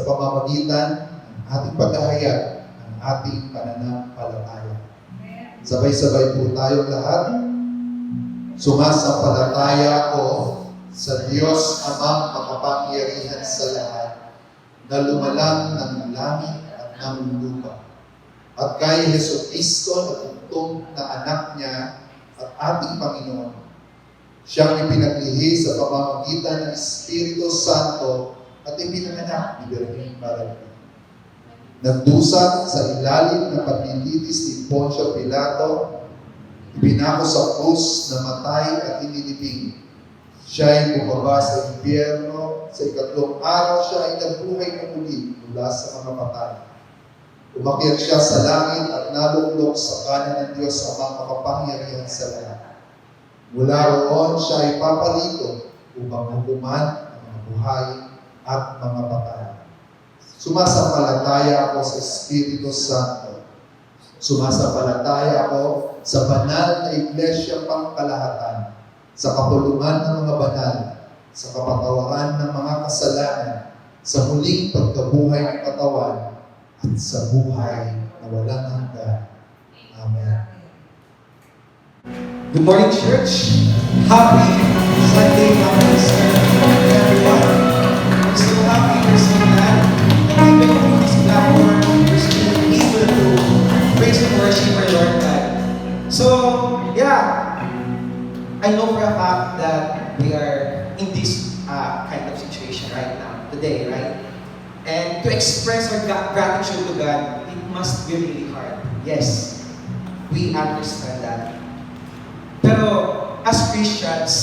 pamamagitan ng ating paghahayag ng ating pananampalataya. Sabay-sabay po tayong lahat. Sumasampalataya ako sa Diyos Amang makapangyarihan sa lahat, na lumalang ng langit at ng lupa, at kay Jesucristo na tugtong na anak niya at ating Panginoon. Siyang ipinaglihi sa pamamagitan ng Espiritu Santo at ipinanganak ni Birheng Maria. Nagdusa sa ilalim ng paglilitis ni Poncio Pilato, ibinako sa krus, namatay at inilibing. Siya ay bumaba sa impyerno, sa ikatlong araw siya ay nabuhay na muli mula sa mga patay. Umakyat siya sa langit at nalunglok sa kanan ng Diyos Amang makapangyarihan sa lahat. Mula roon siya ay paparito upang hukuman ang mga buhay at mga patay. Sumasampalataya ako sa Espiritu Santo. Sumasampalataya ako sa banal na Iglesia Pangkalahatan, sa kapulungan ng mga banal, sa kapatawaran ng mga kasalanan, sa muling pagkabuhay ng katawan, at sa buhay na walang hanggan. Amen. Good morning, church. Happy Sunday morning, everyone. I'm so happy, we're so glad that even on this platform, we're still able to praise and worship our Lord God. So, yeah, I know for a fact that we are in this kind of situation right now, today, right? And to express our gratitude to God, it must be really hard. Yes, we understand that. Pero as Christians,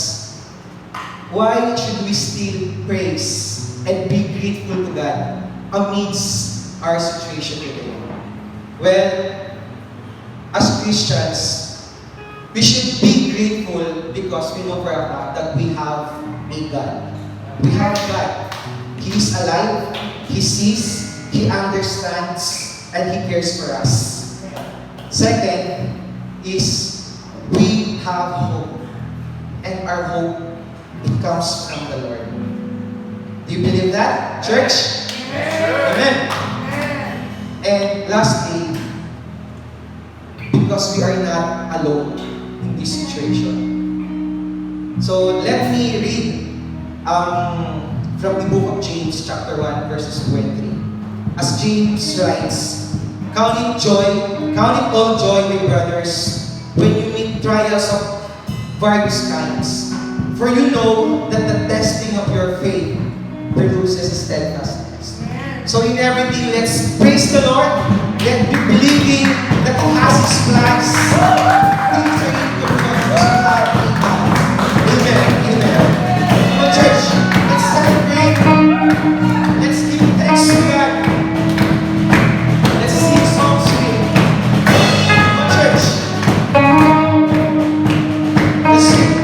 why should we still praise and be grateful to God amidst our situation today? Well, as Christians, we should be grateful because we know for a fact that we have a God. We have God. He is alive, He sees, He understands, and He cares for us. Second is we have hope. And our hope, it comes from the Lord. Do you believe that, church? Amen. And lastly, because we are not alone in this situation. So let me read from the book of James, chapter 1, verses 23. As James writes, count it all joy, my brothers, when you meet trials of various kinds. For you know that the testing of your faith produces steadfastness. So in everything, let's praise the Lord. Let me believing that He has His plans. Things are in your hands. Amen. Amen. Come on, church. Let's celebrate. Let's give thanks to God. Let's sing songs to Him. Come on, church. Let's sing.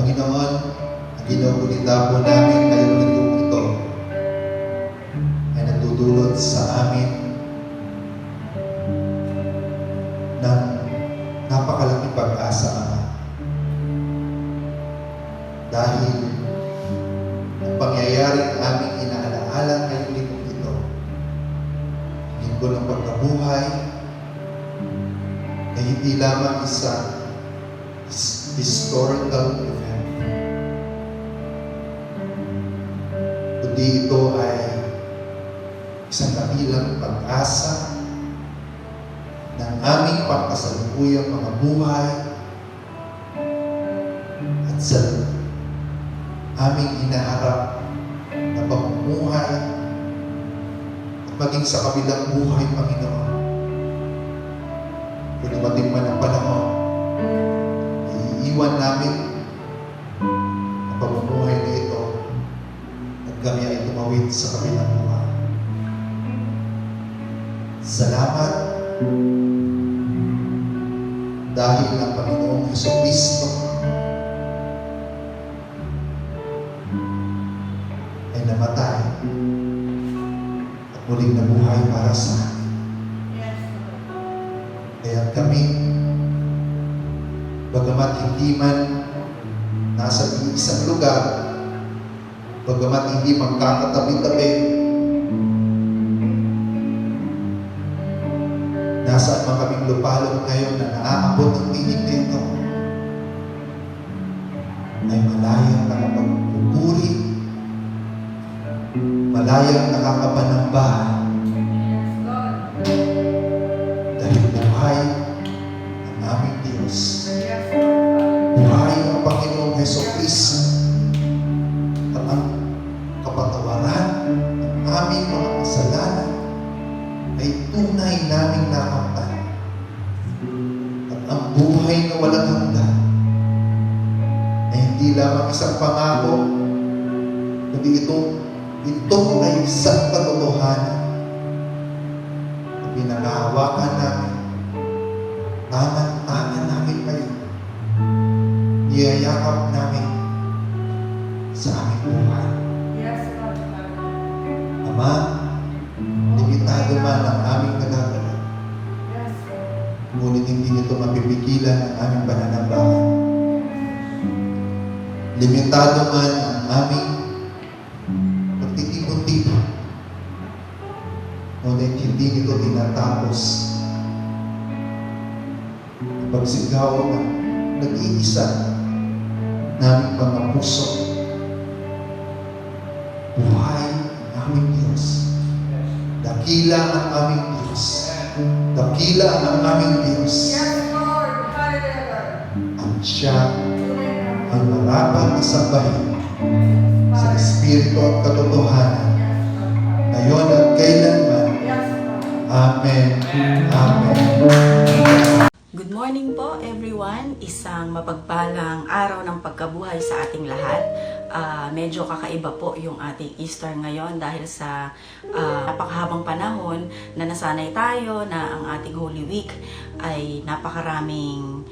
Panginoon, ang ginukulita po namin ngayong linggo ito ay nagdudulot sa amin ng napakalaking pag-asa, Ama. Dahil ang pangyayaring aming inaalaala ngayong linggo ito, linggo ng pagkabuhay, ay hindi lamang isang historical event, kundi ito ay isang dakilang pag-asa ng aming pangkasalukuyang mga buhay at sa aming hinaharap na pamumuhay at maging sa kabilang buhay, Panginoon. Kung dumating man ang panahon, iiwan namin ang pamumuhay na ito at kami ay tumawid sa kabilang buhay. Salamat dahil ang Panginoong Jesucristo ay namatay at muling nabuhay para sa amin. Kaya kami, bagamat hindi man nasa isang lugar, bagamat hindi magkakatabi-tabi, nasaan man kaming lupalong ngayon na naaabot ang tinig nito, ay malayang nakapagpupuri, malayang nakakapanamba, dahil buhay ang aming Diyos. Buhay ang Panginoong Jesucristo at ang kapatawaran ng aming mga kasalanan ay tunay naming nakamtan. At ang buhay na walang hanggan ay hindi lamang isang pangako, kundi ito ay isang katotohanan na pinangahawakan namin. Tangan-tangan namin kayo. Niyayakap namin sa aming buhay. Ama, limitado man ang aming nagagawa, ngunit hindi nito mapipigilan ang aming pananambahan. Limitado man ang aming pagtitipon-tipon, ngunit hindi nito tinatapos pagsigaw ng nag-iisa naming mga puso. Buhay ang aming Diyos. Dakila ang aming Diyos. Dakila ang aming Diyos. At siya ay marapat na sambahin sa Espiritu at katotohanan, ngayon at kailanman. Amen. Amen. Good morning po everyone. Isang mapagpalang araw ng pagkabuhay sa ating lahat. Medyo kakaiba po yung ating Easter ngayon dahil sa napakahabang panahon na nasanay tayo na ang ating Holy Week ay napakaraming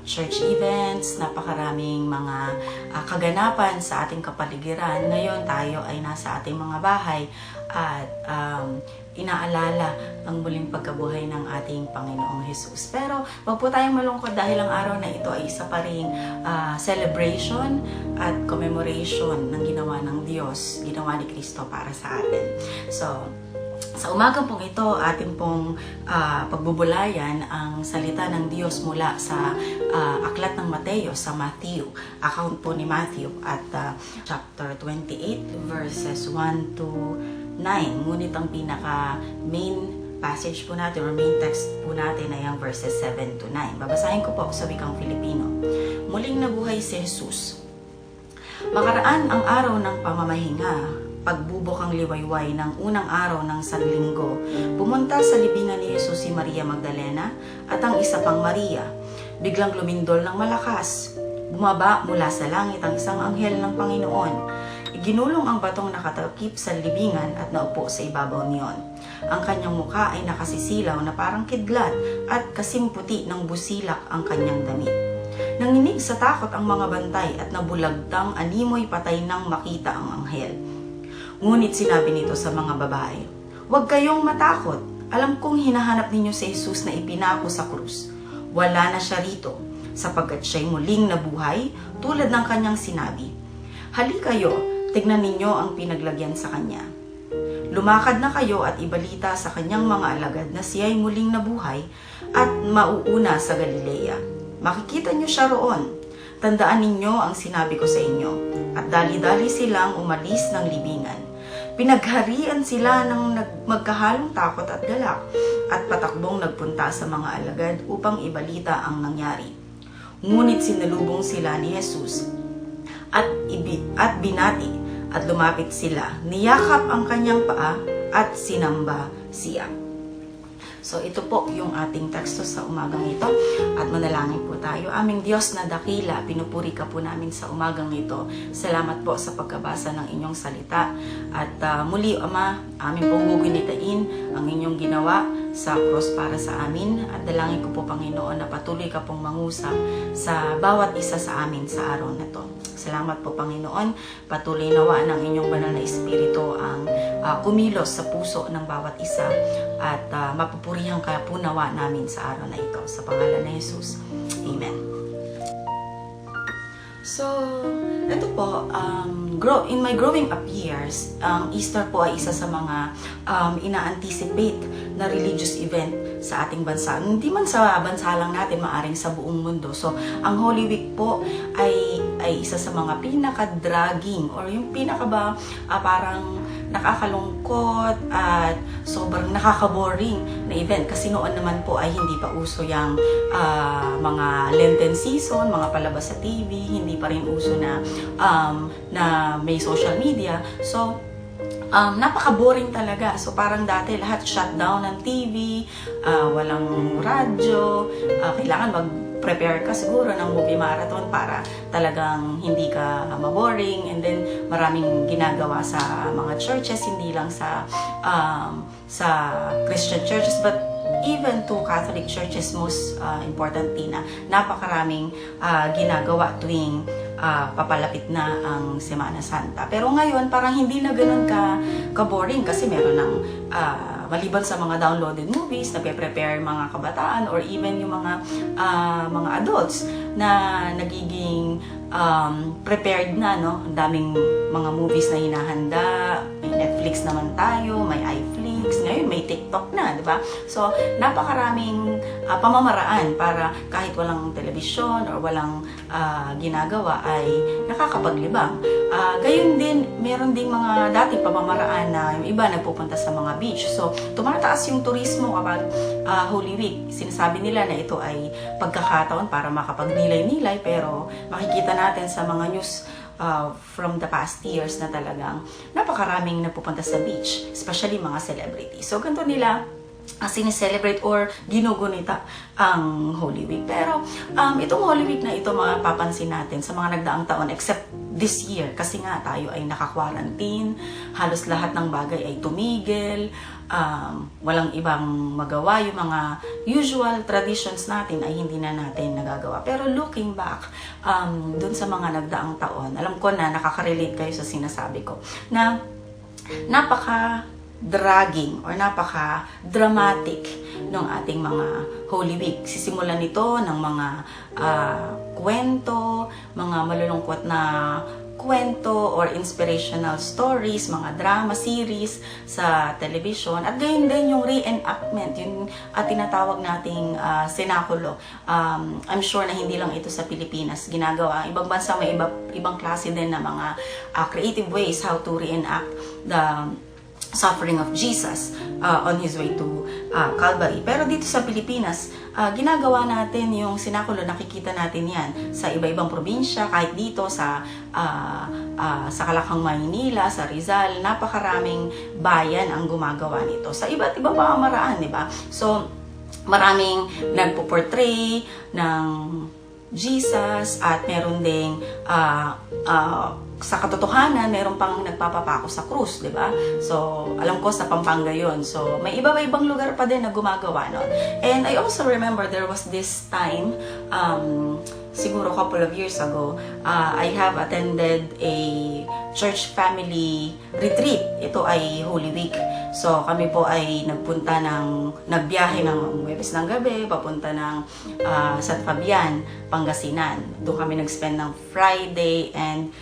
church events, napakaraming mga kaganapan sa ating kapaligiran. Ngayon tayo ay nasa ating mga bahay at inaalala ang muling pagkabuhay ng ating Panginoong Hesus. Pero wag po tayong malungkot dahil ang araw na ito ay isa pa ring celebration at commemoration ng ginawa ng Diyos, ginawa ni Kristo para sa atin. So, sa umagang pong ito, ating pong pagbubulayan ang salita ng Diyos mula sa aklat ng Mateo, sa Matthew, account po ni Matthew at chapter 28 verses 1 to 9. Ngunit ang pinaka main passage po natin or main text po natin ay ang verses 7 to 9. Babasahin ko po sa wikang Filipino. Muling nabuhay si Jesus. Makaraan ang araw ng pamamahinga, pagbubok ang liwayway ng unang araw ng Sanlinggo, pumunta sa libingan ni Jesus si Maria Magdalena at ang isa pang Maria. Biglang lumindol ng malakas. Bumaba mula sa langit ang isang anghel ng Panginoon. Iginulong ang batong nakatakip sa libingan at naupo sa ibabaw niyon. Ang kanyang mukha ay nakasisilaw na parang kidlat at kasimputi ng busilak ang kanyang damit. Nanginig sa takot ang mga bantay at nabulagtang animoy patay nang makita ang anghel. Ngunit sinabi nito sa mga babae, "Huwag kayong matakot. Alam kong hinahanap ninyo si Jesus na ipinako sa krus. Wala na siya rito, sapagkat siya'y muling nabuhay tulad ng kanyang sinabi. Halika kayo, tignan ninyo ang pinaglagyan sa kanya. Lumakad na kayo at ibalita sa kanyang mga alagad na siya'y muling nabuhay at mauuna sa Galilea. Makikita niyo siya roon. Tandaan ninyo ang sinabi ko sa inyo." At dali-dali silang umalis ng libingan. Pinagharian sila ng magkahalong takot at galak at patakbong nagpunta sa mga alagad upang ibalita ang nangyari. Ngunit sinalubong sila ni Jesus at binati at lumapit sila. Niyakap ang kanyang paa at sinamba siya. So ito po yung ating teksto sa umagang ito at manalangin po tayo. Aming Diyos na dakila, pinupuri ka po namin sa umagang ito. Salamat po sa pagkabasa ng inyong salita. At muli, Ama, amin pong gugunitain ang inyong ginawa sa cross para sa amin. At dalangin ko po, Panginoon, na patuloy ka pong mangusap sa bawat isa sa amin sa araw na to. Salamat po, Panginoon. Patuloy nawa ng inyong banal na espiritu ang kumilos sa puso ng bawat isa at mapupurihan ka po nawa namin sa araw na ito. Sa pangalan ni Jesus. Amen. So, ito po, in my growing up years, ang Easter po ay isa sa mga ina-anticipate na religious event sa ating bansa. Hindi man sa bansa lang natin, maaring sa buong mundo. So, ang Holy Week po ay isa sa mga pinaka-dragging or yung parang nakakalungkot at sobrang nakaka-boring na event kasi noon naman po ay hindi pa uso yung mga Lenten season, mga palabas sa TV, hindi pa rin uso na may social media. So, napaka-boring talaga. So, parang dati lahat shutdown ng TV, walang radyo, kailangan mag-prepare ka siguro ng movie marathon para talagang hindi ka maboring. And then, maraming ginagawa sa mga churches, hindi lang sa Christian churches, but even to Catholic churches, most importantly na napakaraming ginagawa tuwing papalapit na ang Semana Santa. Pero ngayon, parang hindi na ganun ka-boring kasi meron ng maliban sa mga downloaded movies na prepare mga kabataan or even yung mga adults na nagiging prepared na, no? Ang daming mga movies na hinahanda. May Netflix naman tayo, may iFlix, ngayon may TikTok na, di ba? So, napakaraming pamamaraan para kahit walang telebisyon or walang ginagawa ay nakakapaglibang. Gayon din, meron ding mga dating pamamaraan na yung iba nagpupunta sa mga beach. So, tumataas yung turismo kapag Holy Week. Sinasabi nila na ito ay pagkakataon para makapagnilay-nilay, pero makikita natin sa mga news from the past years na talagang napakaraming napupunta sa beach, especially mga celebrities. So, ganito nila sineselebrate or ginugunita ang Holy Week. Pero itong Holy Week na ito mapapansin natin sa mga nagdaang taon except this year kasi nga tayo ay naka-quarantine, halos lahat ng bagay ay tumigil, walang ibang magawa, yung mga usual traditions natin ay hindi na natin nagagawa. Pero looking back dun sa mga nagdaang taon, alam ko na nakaka-relate kayo sa sinasabi ko na napaka-dragging or napaka-dramatic ng ating mga Holy Week. Sisimulan ito ng mga kwento, mga malulungkot na kwento or inspirational stories, mga drama series sa television, at gayon din yung reenactment, yung tinatawag nating senakulo. I'm sure na hindi lang ito sa Pilipinas ginagawa. Ibang bansa may ibang klase din na mga creative ways how to reenact the suffering of Jesus on His way to Calvary. Pero dito sa Pilipinas, ginagawa natin yung sinakulo, nakikita natin yan sa iba-ibang probinsya, kahit dito sa Calacang, Maynila, sa Rizal, napakaraming bayan ang gumagawa nito sa iba't ibang pamamaraan, di ba? So, maraming nagpo-portray ng Jesus, at meron ding sa katotohanan, meron pang nagpapapako sa krus, di ba? So, alam ko sa Pampanga yun. So, may iba-ibang lugar pa din na gumagawa nun. And I also remember there was this time, siguro a couple of years ago, I have attended a church family retreat. Ito ay Holy Week. So, kami po ay nagbiyahe ng Huwebes ng gabi, papunta ng San Fabian, Pangasinan. Doon kami nag-spend ng Friday and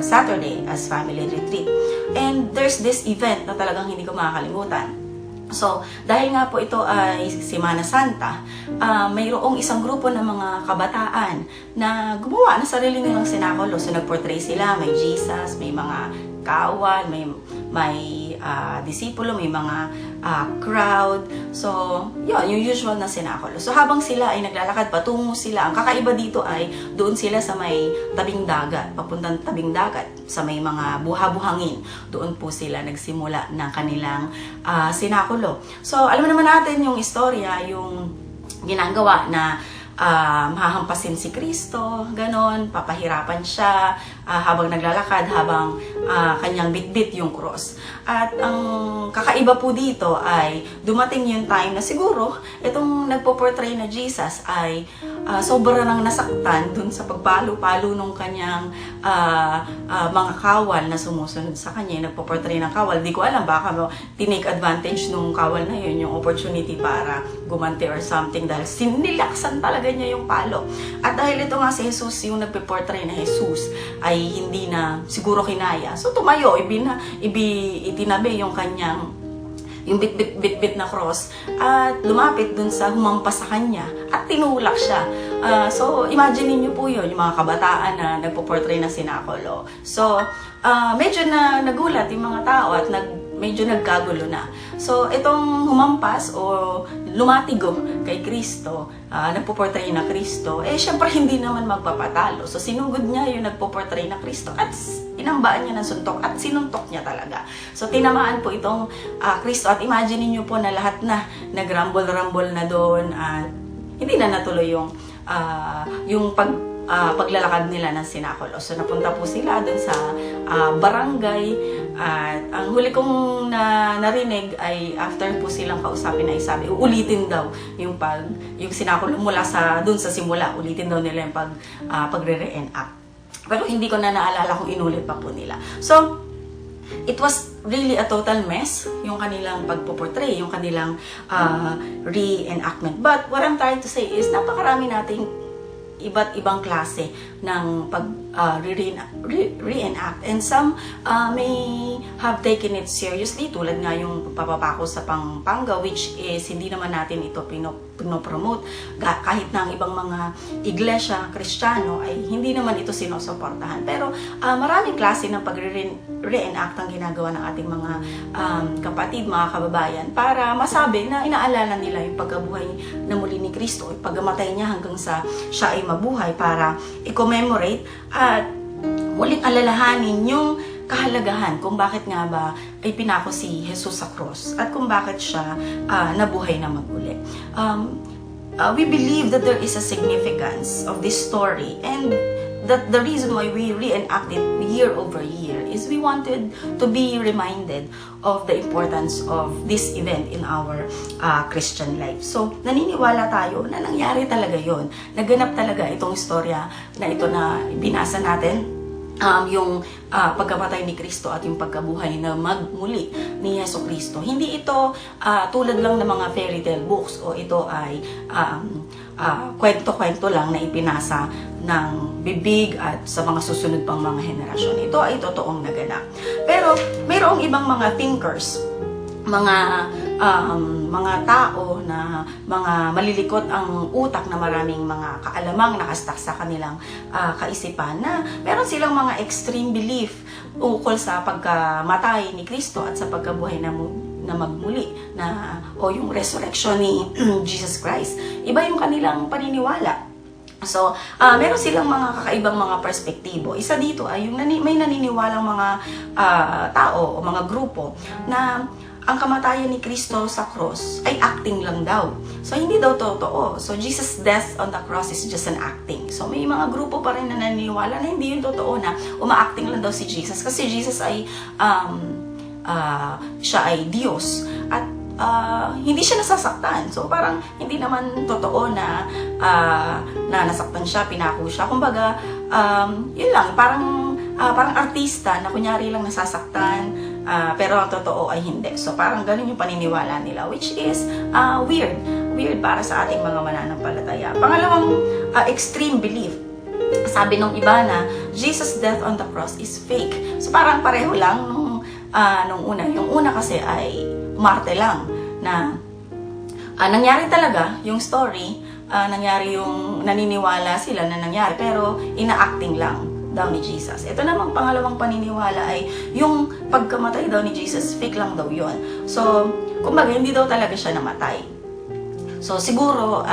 Saturday as family retreat. And there's this event na talagang hindi ko makakalimutan. So, dahil nga po ito ay Semana Santa, mayroong isang grupo ng mga kabataan na gumawa ng sarili nilang sinakulo. So, nag-portray sila, may Jesus, may mga kaawal, may disipulo, may mga crowd. So, yun, yung usual na sinakulo. So, habang sila ay naglalakad, patungo sila. Ang kakaiba dito ay doon sila sa may tabing dagat, papuntang tabing dagat, sa may mga buha-buhangin. Doon po sila nagsimula ng kanilang sinakulo. So, alam naman natin yung istorya, yung ginagawa na hahampasin si Kristo, ganon, papahirapan siya habang naglalakad, habang kanyang bitbit yung cross. At ang kakaiba po dito ay dumating yung time na siguro itong nagpo-portray na Jesus ay sobra nang nasaktan dun sa pagpalo-palo nung kanyang mga kawal na sumusunod sa kanya, nagpo-portray ng kawal. Di ko alam, baka tinake advantage nung kawal na yun, yung opportunity para gumanti or something, dahil sinilaksan talaga niya yung palo. At dahil ito nga si Jesus, yung nagpo-portray na Jesus ay hindi na siguro kinaya. So tumayo, itinabi yung kanyang bit na cross at lumapit dun sa humampas sa kanya at tinulak siya. So, imagine niyo po yun, yung mga kabataan na nagpo-portray na sinakulo. So, medyo na nagulat yung mga tao at medyo nagkagulo na. So, itong humampas o lumatigo kay Kristo, nagpo-portray na Kristo, syempre hindi naman magpapatalo. So, sinugod niya yung nagpo-portray na Kristo at inambaan niya ng suntok at sinuntok niya talaga. So, tinamaan po itong Kristo at imagine niyo po na lahat na nagrumble-rumble na doon at hindi na natuloy yung paglalakad nila ng sinakulo. So, napunta po sila dun sa barangay at ang huli kong narinig ay after po silang kausapin ay sabi, uulitin daw yung sinakulo mula dun sa simula. Ulitin daw nila yung pagre-reenact. Pero hindi ko na naalala kung inulit pa po nila. So, it was really a total mess, yung kanilang pagpo-portray, yung kanilang reenactment. But what I'm trying to say is, napakarami nating iba't ibang klase ng reenact. And some may have taken it seriously, tulad nga yung papapako sa Pampanga, which is hindi naman natin ito pinopromote. Kahit na ang ibang mga iglesia, Kristiyano, ay hindi naman ito sinusuportahan. Pero maraming klase ng pag-reenact ang ginagawa ng ating mga kapatid, mga kababayan, para masabi na inaalala nila yung pagkabuhay na muli ni Kristo, yung pagkamatay niya hanggang sa siya ay mabuhay, para i-commemorate at muling alalahanin yung kahalagahan kung bakit nga ba ay pinako si Jesus sa cross at kung bakit siya nabuhay na maguli. We believe that there is a significance of this story, and that the reason why we reenact it year over year is we wanted to be reminded of the importance of this event in our Christian life. So, naniniwala tayo na nangyari talaga yon. Naganap talaga itong istorya na ito na binasa natin, yung pagkamatay ni Kristo at yung pagkabuhay na magmuli ni Yeso Kristo. Hindi ito tulad lang ng mga fairy tale books, o ito ay kwento-kwento lang na ipinasa ng bibig at sa mga susunod pang mga henerasyon. Ito ay totoong naganap. Pero mayroong ibang mga thinkers, mga tao na mga malilikot ang utak, na maraming mga kaalamang nakastak sa kanilang kaisipan, na meron silang mga extreme belief ukol sa pagkamatay ni Kristo at sa pagkabuhay na magmuli, o yung resurrection ni Jesus Christ. Iba yung kanilang paniniwala. So, meron silang mga kakaibang mga perspektibo. Isa dito ay yung may naniniwalang mga tao o mga grupo na ang kamatayan ni Kristo sa cross ay acting lang daw. So, hindi daw totoo. So, Jesus' death on the cross is just an acting. So, may mga grupo pa rin na naniniwala na hindi yun totoo, na uma-acting lang daw si Jesus. Kasi Jesus ay, siya ay Diyos. At hindi siya nasasaktan. So, parang hindi naman totoo na nasaktan siya, pinako siya. Kumbaga, yun lang, parang artista na kunyari lang nasasaktan, pero ang totoo ay hindi. So, parang ganun yung paniniwala nila, which is weird. Weird para sa ating mga mananampalataya. Pangalawang extreme belief. Sabi nung iba na Jesus' death on the cross is fake. So, parang pareho lang nung una. Yung una kasi ay umarte lang na nangyari talaga yung story, nangyari yung naniniwala sila na nangyari, pero ina-acting lang daw ni Jesus. Ito namang pangalawang paniniwala ay yung pagkamatay daw ni Jesus, fake lang daw yun. So, kumbaga, hindi daw talaga siya namatay. So, siguro,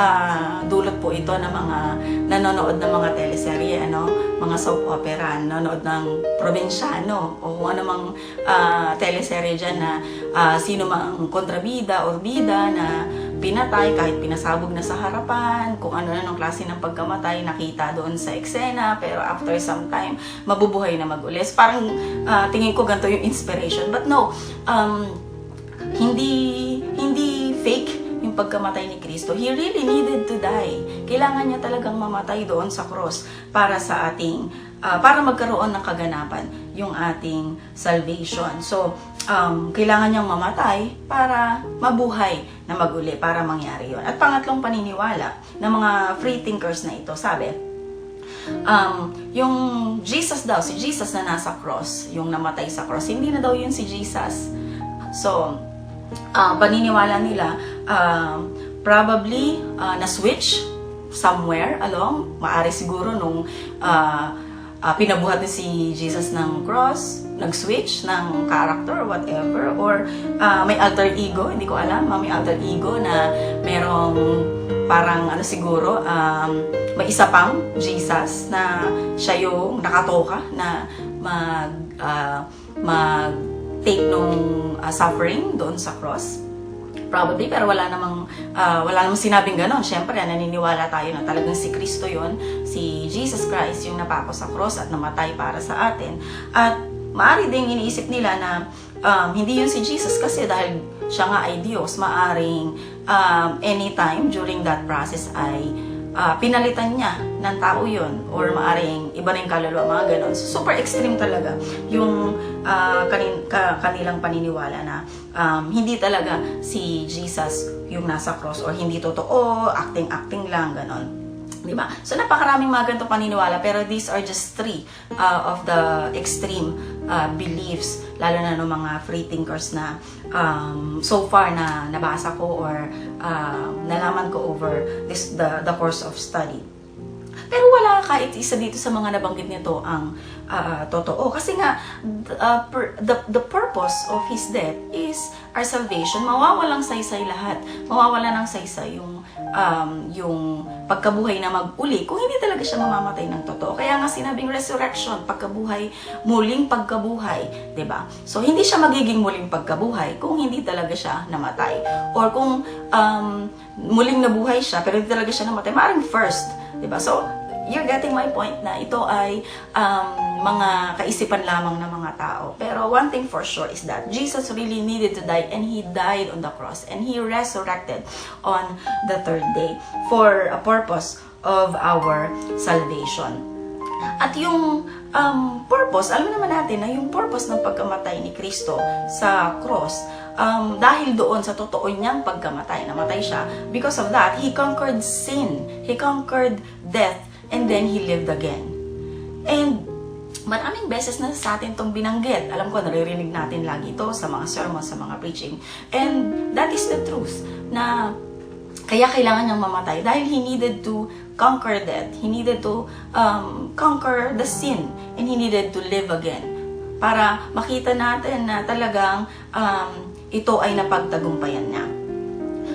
dulot po ito ng mga nanonood ng mga teleserye, mga soap opera, nanonood ng Probinsyano, o kung anumang teleserye dyan na sino mang kontrabida o bida na pinatay, kahit pinasabog na sa harapan, kung ano na ng klase ng pagkamatay, nakita doon sa eksena, pero after some time, mabubuhay na mag-ulis. Parang tingin ko ganito yung inspiration. But no, hindi fake yung pagkamatay ni Kristo. He really needed to die. Kailangan niya talagang mamatay doon sa cross para sa ating, para magkaroon ng kaganapan yung ating salvation. So, kailangan niyang mamatay para mabuhay na maguli, para mangyari yun. At pangatlong paniniwala ng mga free thinkers na ito, sabi, yung Jesus daw, si Jesus na nasa cross, yung namatay sa cross, hindi na daw yun si Jesus. So, paniniwala nila, probably na-switch somewhere along, maari siguro nung pinabuhat ni si Jesus ng cross, nag-switch ng character, whatever, or may alter ego, hindi ko alam, may alter ego na merong parang siguro, may isa pang Jesus na siya yung nakatoka na take nung suffering doon sa cross. Probably, pero wala namang sinabing ganon. Siyempre, naniniwala tayo na talagang si Kristo yon, si Jesus Christ yung napako sa cross at namatay para sa atin. At maari ding iniisip nila na hindi yun si Jesus kasi dahil siya nga ay Diyos, maaring anytime during that process ay pinalitan niya ng tao yun, or maaring iba na yung kaluluwa, mga ganon. So, super extreme talaga yung kanilang paniniwala na hindi talaga si Jesus yung nasa cross, or hindi totoo, acting lang, ganon. Diba? So, napakaraming mga ganito paniniwala, pero these are just three of the extreme beliefs, lalo na ng mga free thinkers na so far na nabasa ko or nalaman ko over the course of study. Pero wala kahit isa dito sa mga nabanggit nito ang totoo. Kasi nga, the purpose of His death is our salvation. Mawawalang saysay lahat. Mawawala ng saysay yung pagkabuhay na mag-uli kung hindi talaga siya mamamatay ng totoo. Kaya nga sinabing resurrection, pagkabuhay, muling pagkabuhay. 'Di ba? So, hindi siya magiging muling pagkabuhay kung hindi talaga siya namatay. Or kung muling nabuhay siya pero hindi talaga siya namatay, maaaring first. 'Di ba? So, you're getting my point na ito ay mga kaisipan lamang ng mga tao. Pero one thing for sure is that Jesus really needed to die, and He died on the cross, and He resurrected on the third day for a purpose of our salvation. At yung purpose, alam naman natin na yung purpose ng pagkamatay ni Kristo sa cross, dahil doon sa totoo niyang pagkamatay, namatay siya, because of that, He conquered sin, He conquered death, and then He lived again. And maraming beses na sa atin itong binanggit. Alam ko, naririnig natin lagi ito sa mga sermon, sa mga preaching. And that is the truth, na kaya kailangan niyang mamatay dahil He needed to conquer death. He needed to conquer the sin, and He needed to live again. Para makita natin na talagang ito ay napagtagumpayan niya.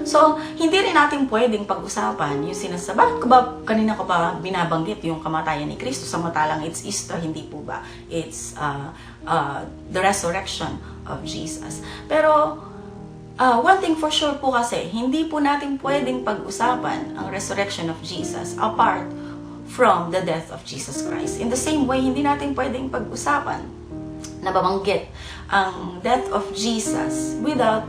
So, hindi rin natin pwedeng pag-usapan yung sinasabi. Kanina ko pa binabanggit yung kamatayan ni Kristo, samantalang it's Easter, hindi po ba? It's the resurrection of Jesus. Pero, one thing for sure po kasi, hindi po natin pwedeng pag-usapan ang resurrection of Jesus apart from the death of Jesus Christ. In the same way, hindi natin pwedeng pag-usapan na babanggit ang death of Jesus without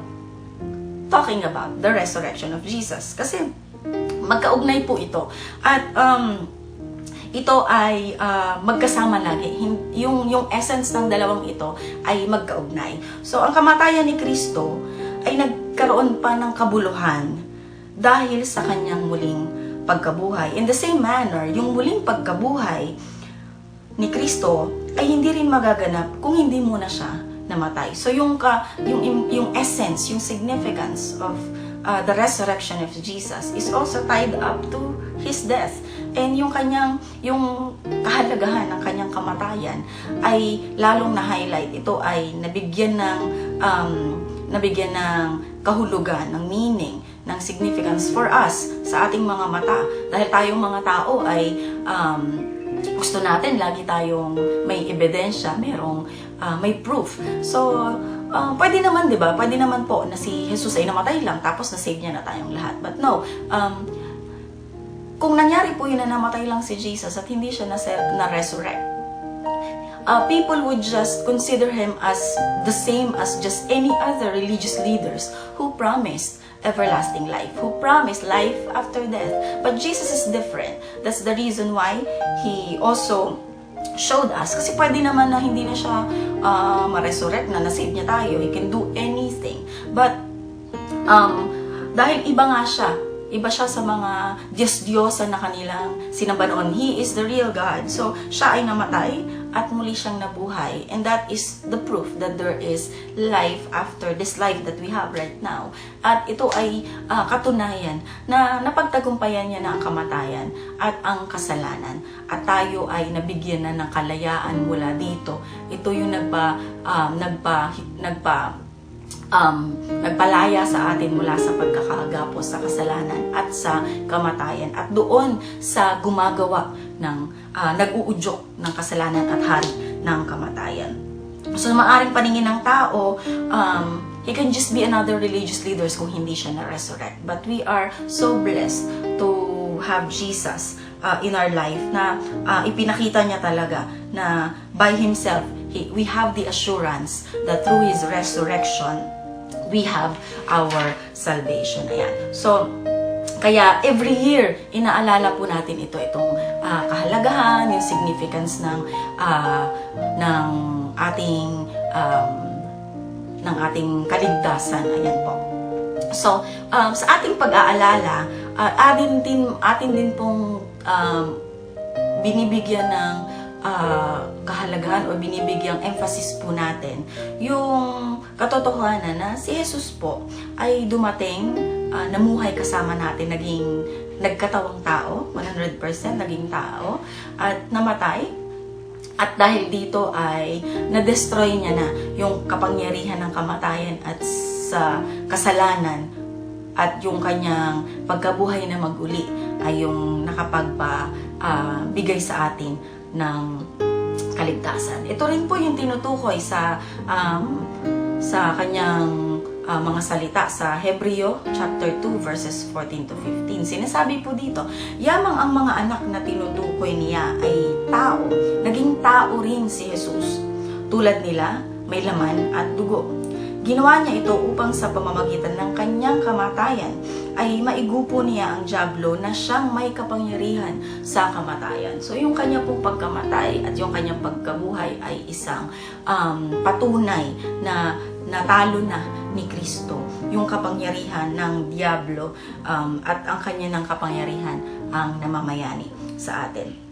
talking about the resurrection of Jesus. Kasi magkaugnay po ito. At ito ay magkasama lagi. Yung essence ng dalawang ito ay magkaugnay. So, ang kamatayan ni Kristo ay nagkaroon pa ng kabuluhan dahil sa kanyang muling pagkabuhay. In the same manner, yung muling pagkabuhay ni Kristo ay hindi rin magaganap kung hindi muna siya namatay. So, yung essence, yung significance of the resurrection of Jesus is also tied up to His death. And yung kahalagahan ng kanyang kamatayan ay lalong na-highlight. Ito ay nabigyan ng kahulugan, ng meaning, ng significance for us sa ating mga mata. Dahil tayong mga tao ay gusto natin lagi tayong may ebidensya, may proof. So, pwede naman, di ba? Pwede naman po na si Jesus ay namatay lang tapos na-save niya na tayong lahat. But no, kung nangyari po yun na namatay lang si Jesus at hindi siya na-resurrect, people would just consider him as the same as just any other religious leaders who promised everlasting life, who promised life after death. But Jesus is different. That's the reason why He also showed us. Kasi pwede naman na hindi na siya ma-resurrect na save niya tayo. He can do anything. But dahil iba siya sa mga Diyos-Diyosa na kanilang sinamba noon. He is the real God. So, siya ay namatay at muli siyang nabuhay. And that is the proof that there is life after this life that we have right now. At ito ay katunayan na napagtagumpayan niya na ang kamatayan at ang kasalanan. At tayo ay nabigyan na ng kalayaan mula dito. Ito yung nagpalaya sa atin mula sa pagkakagapos sa kasalanan at sa kamatayan at doon sa gumagawa ng nag-uudyok ng kasalanan at hari ng kamatayan. So maaring paningin ng tao, he can just be another religious leaders kung hindi siya na-resurrect. But we are so blessed to have Jesus in our life na ipinakita niya talaga na by Himself, we have the assurance that through His resurrection, we have our salvation. Ayan. So, kaya every year, inaalala po natin itong kahalagahan, yung significance ng ating kaligtasan. Ayan po. So, sa ating pag-aalala, atin din pong binibigyan ng kahalagahan o binibigyang emphasis po natin yung katotohanan na si Jesus po ay dumating, namuhay kasama natin, nagkatawang tao, 100% naging tao, at namatay. At dahil dito ay na-destroy niya na yung kapangyarihan ng kamatayan at sa kasalanan, at yung kanyang pagkabuhay na mag-uli ay yung nakapagpabigay sa atin ng kaligtasan. Ito rin po yung tinutukoy sa kanyang mga salita sa Hebreo chapter 2 verses 14 to 15. Sinasabi po dito, yamang ang mga anak na tinutukoy niya ay tao. Naging tao rin si Jesus. Tulad nila, may laman at dugo. Ginawa niya ito upang sa pamamagitan ng kanyang kamatayan ay maigupo niya ang dyablo na siyang may kapangyarihan sa kamatayan. So yung kanya pong pagkamatay at yung kanyang pagkabuhay ay isang patunay na natalo na ni Kristo yung kapangyarihan ng dyablo at ang kanya ng kapangyarihan ang namamayani sa atin.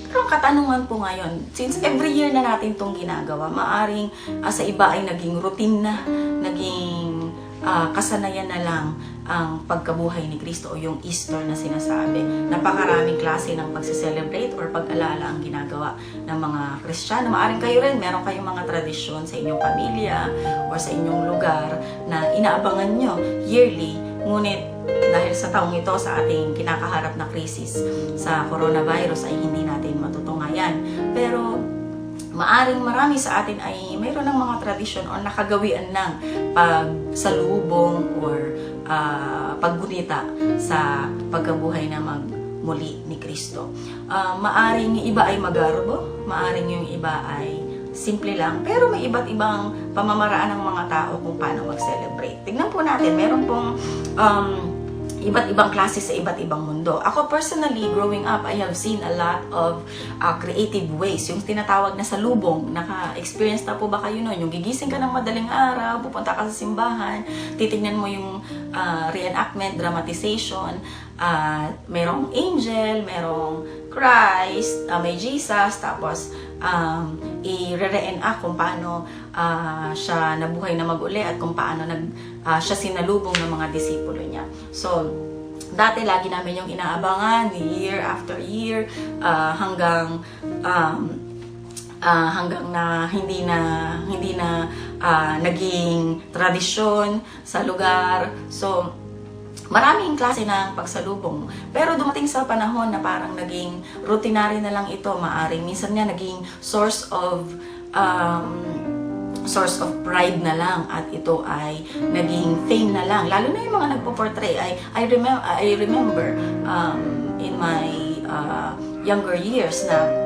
Pero ang katanungan po ngayon, since every year na natin itong ginagawa, maaring sa iba ay naging routine na, naging kasanayan na lang ang pagkabuhay ni Kristo o yung Easter na sinasabi. Napakaraming klase ng pagse-celebrate or pag-alala ang ginagawa ng mga Kristiyano. Maaring kayo rin, meron kayong mga tradisyon sa inyong pamilya o sa inyong lugar na inaabangan nyo yearly. Ngunit dahil sa taong ito, sa ating kinakaharap na krisis sa coronavirus ay hindi natin matutungayan. Pero maaring marami sa atin ay mayroon ng mga tradisyon o nakagawian ng pagsalubong or paggunita sa pagkabuhay na magmuli ni Kristo. Maaring yung iba ay magarbo, maaring yung iba ay simple lang, pero may iba't ibang pamamaraan ng mga tao kung paano mag-celebrate. Tignan po natin, meron pong iba't ibang klase sa iba't ibang mundo. Ako personally, growing up, I have seen a lot of creative ways. Yung tinatawag na salubong, naka-experience na po ba kayo nun? Yung gigising ka ng madaling araw, pupunta ka sa simbahan, titignan mo yung reenactment, dramatization, merong angel, merong Christ, may Jesus, tapos i-reenact kung paano siya nabuhay na mag-uli at kung paano siya sinalubong ng mga disipulo niya. So, dati lagi namin yung inaabangan year after year hanggang na hindi na naging tradisyon sa lugar. So, maraming klase ng pagsalubong. Pero dumating sa panahon na parang naging routinary na lang ito. Maaring minsan nga naging source of pride na lang, at ito ay naging fame na lang. Lalo na yung mga nagpo-portray. I remember in my younger years na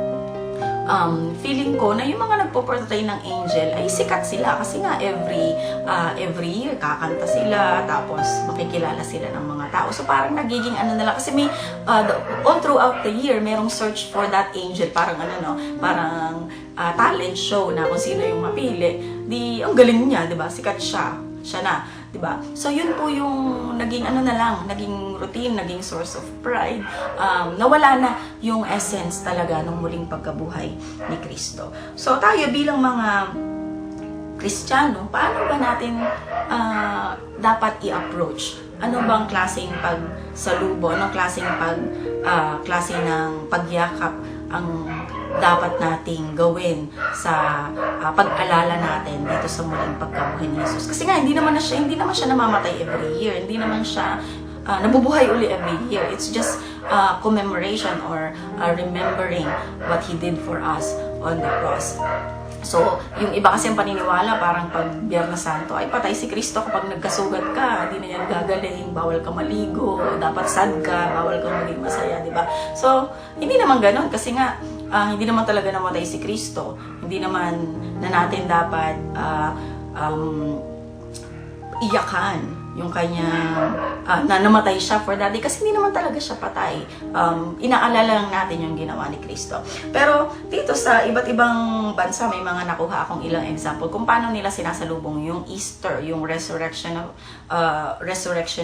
feeling ko na yung mga nagpo-portray ng angel ay sikat sila kasi nga every year kakanta sila, tapos makikilala sila ng mga tao. So parang nagiging ano nila kasi may all throughout the year merong search for that angel, parang parang talent show na kung sino yung mapili. Di ang galing niya, 'di ba? Sikat siya na, 'di ba? So yun po yung naging naging routine, naging source of pride. Nawala na yung essence talaga ng muling pagkabuhay ni Kristo. So tayo bilang mga Kristiyano, paano ba natin dapat i-approach? Ano bang klaseng pagsalubo? Anong klaseng klase ng pagyakap ang dapat nating gawin sa pag-alala natin dito sa muling pagkabuhay ni Jesus? Kasi nga hindi naman siya namamatay every year. Hindi naman siya nabubuhay uli every year. It's just commemoration or remembering what He did for us on the cross. So, yung iba kasi ang paniniwala, parang pag Biyernes Santo, ay patay si Kristo kapag nagkasugat ka, hindi na yan gagaling, bawal ka maligo, dapat sad ka, bawal ka maging masaya, di ba? So, hindi naman ganun kasi nga, hindi naman talaga namatay si Kristo. Hindi naman na natin dapat iyakan yung kanyang na namatay siya for that day kasi hindi naman talaga siya patay. Inaalala lang natin yung ginawa ni Kristo. Pero dito sa iba't ibang bansa may mga nakuha akong ilang example kung paano nila sinasalubong yung Easter, yung resurrection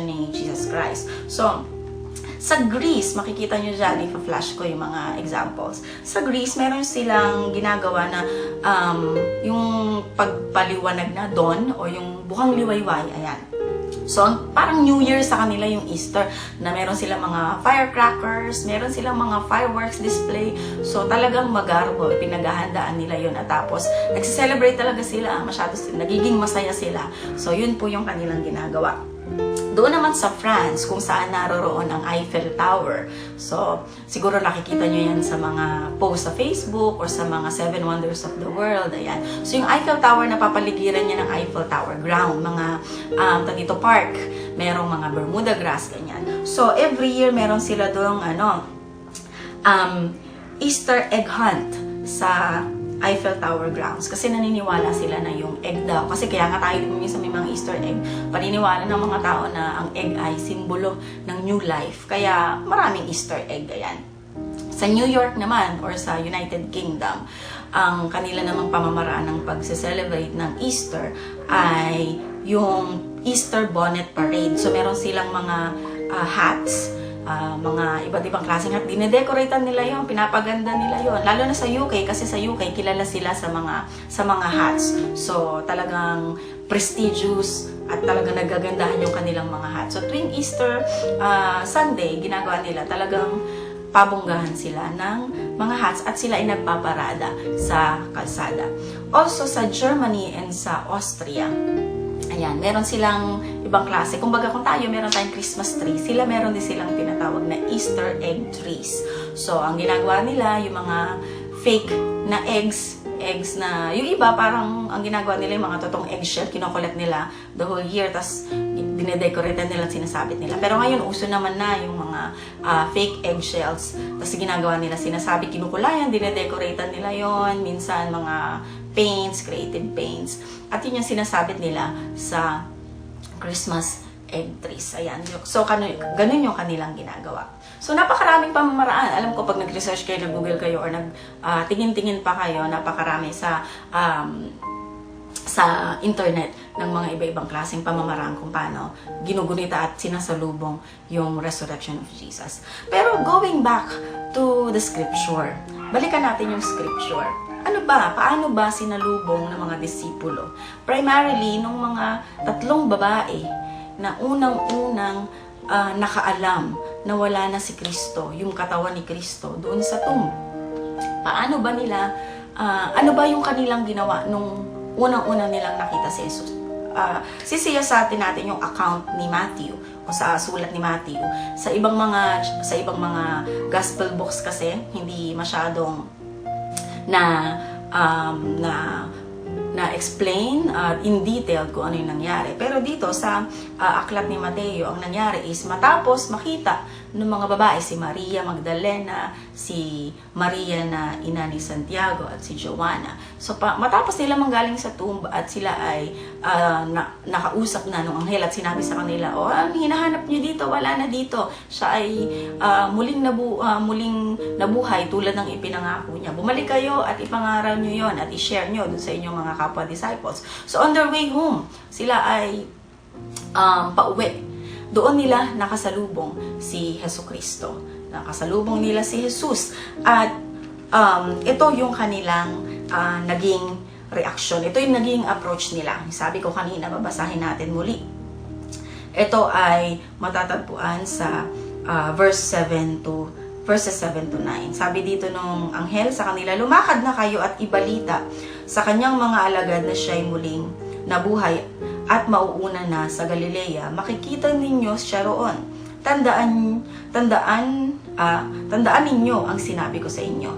ni Jesus Christ. So, sa Greece, makikita nyo dyan, ipa-flash ko yung mga examples. Sa Greece, meron silang ginagawa na yung pagpaliwanag na dawn o yung buhang liwayway, ayan. So, parang New Year sa kanila yung Easter, na meron silang mga firecrackers, meron silang mga fireworks display. So, talagang magarbo, pinaghahandaan nila yun. At tapos, nagsiselebrate talaga sila, nagiging masaya sila. So, yun po yung kanilang ginagawa. Doon naman sa France, kung saan naroroon ang Eiffel Tower. So, siguro nakikita nyo yan sa mga post sa Facebook or sa mga 7 Wonders of the World. Ayan. So, yung Eiffel Tower, napapaligiran niya ng Eiffel Tower ground. Mga Tadito Park, merong mga Bermuda grass, ganyan. So, every year meron sila doong Easter egg hunt sa Eiffel Tower grounds kasi naniniwala sila na yung egg daw, kasi kaya nga tayo minsan may mga Easter egg, paniniwala ng mga tao na ang egg ay simbolo ng new life, kaya maraming Easter egg. Ayan. Sa New York naman or sa United Kingdom, ang kanila namang pamamaraan ng pagse-celebrate ng Easter ay yung Easter Bonnet Parade. So meron silang mga hats, mga iba't ibang klaseng hat. Dinedecoratean nila yon, pinapaganda nila yon. Lalo na sa UK, kasi sa UK kilala sila sa mga hats. So talagang prestigious at talagang nagagandahan yung kanilang mga hats. So tuwing Easter Sunday, ginagawa nila, talagang pabonggahan sila ng mga hats at sila ay nagpaparada sa kalsada. Also sa Germany and sa Austria, ayan, meron silang ibang klase. Kumbaga kung tayo, meron tayong Christmas tree, sila meron din silang tinatawag na Easter egg trees. So, ang ginagawa nila, yung mga fake na eggs, eggs na, yung iba parang ang ginagawa nila yung mga totoong eggshell, kinokolect nila the whole year, tas dinedecorate nila at sinasabit nila. Pero ngayon, uso naman na yung mga fake eggshells, tas ginagawa nila, sinasabi, kinukulayan, dinedecorate nila yon, minsan mga paints, creative paints, at yun yung sinasabit nila sa Christmas egg trees. Ayan. So, ganun yung kanilang ginagawa. So, napakaraming pamamaraan. Alam ko, pag nag-research kayo, nag-google kayo, or tingin-tingin pa kayo, napakarami sa internet ng mga iba-ibang klaseng pamamaraan kung paano ginugunita at sinasalubong yung resurrection of Jesus. Pero, going back to the scripture, balikan natin yung scripture. Ano ba? Paano ba sinalubong ng mga disipulo? Primarily, nung mga 3 babae na unang-unang nakaalam na wala na si Kristo, yung katawan ni Kristo, doon sa tomb. Paano ba nila, ano ba yung kanilang ginawa nung unang-unang nilang nakita si Jesus? Sisiyasatin natin yung account ni Matthew o sa sulat ni Matthew. Sa ibang mga gospel books kasi hindi masyadong na explain in detail kung ano yung nangyari. Pero dito sa aklat ni Mateo, ang nangyari is matapos makita ng mga babae si Maria Magdalena, si Maria na ina ni Santiago at si Joanna. So matapos nila manggaling sa tomb at sila ay nakausap na ng anghel at sinabi sa kanila, ang hinahanap niyo dito, wala na dito. Siya ay muling nabuhay tulad ng ipinangako niya. Bumalik kayo at ipangaral niyo yon at i-share niyo dun sa inyong mga kapwa disciples. So on their way home, sila ay pauwi. Doon nila nakasalubong si Jesucristo. Nakasalubong nila si Jesus. At ito yung kanilang naging reaction. Ito yung naging approach nila. Sabi ko kanina, babasahin natin muli. Ito ay matatagpuan sa verses 7 to 9. Sabi dito nung anghel sa kanila, lumakad na kayo at ibalita sa kanyang mga alagad na siya'y muling nabuhay at mauuna na sa Galilea. Makikita ninyo siya roon. Tandaan ninyo ang sinabi ko sa inyo.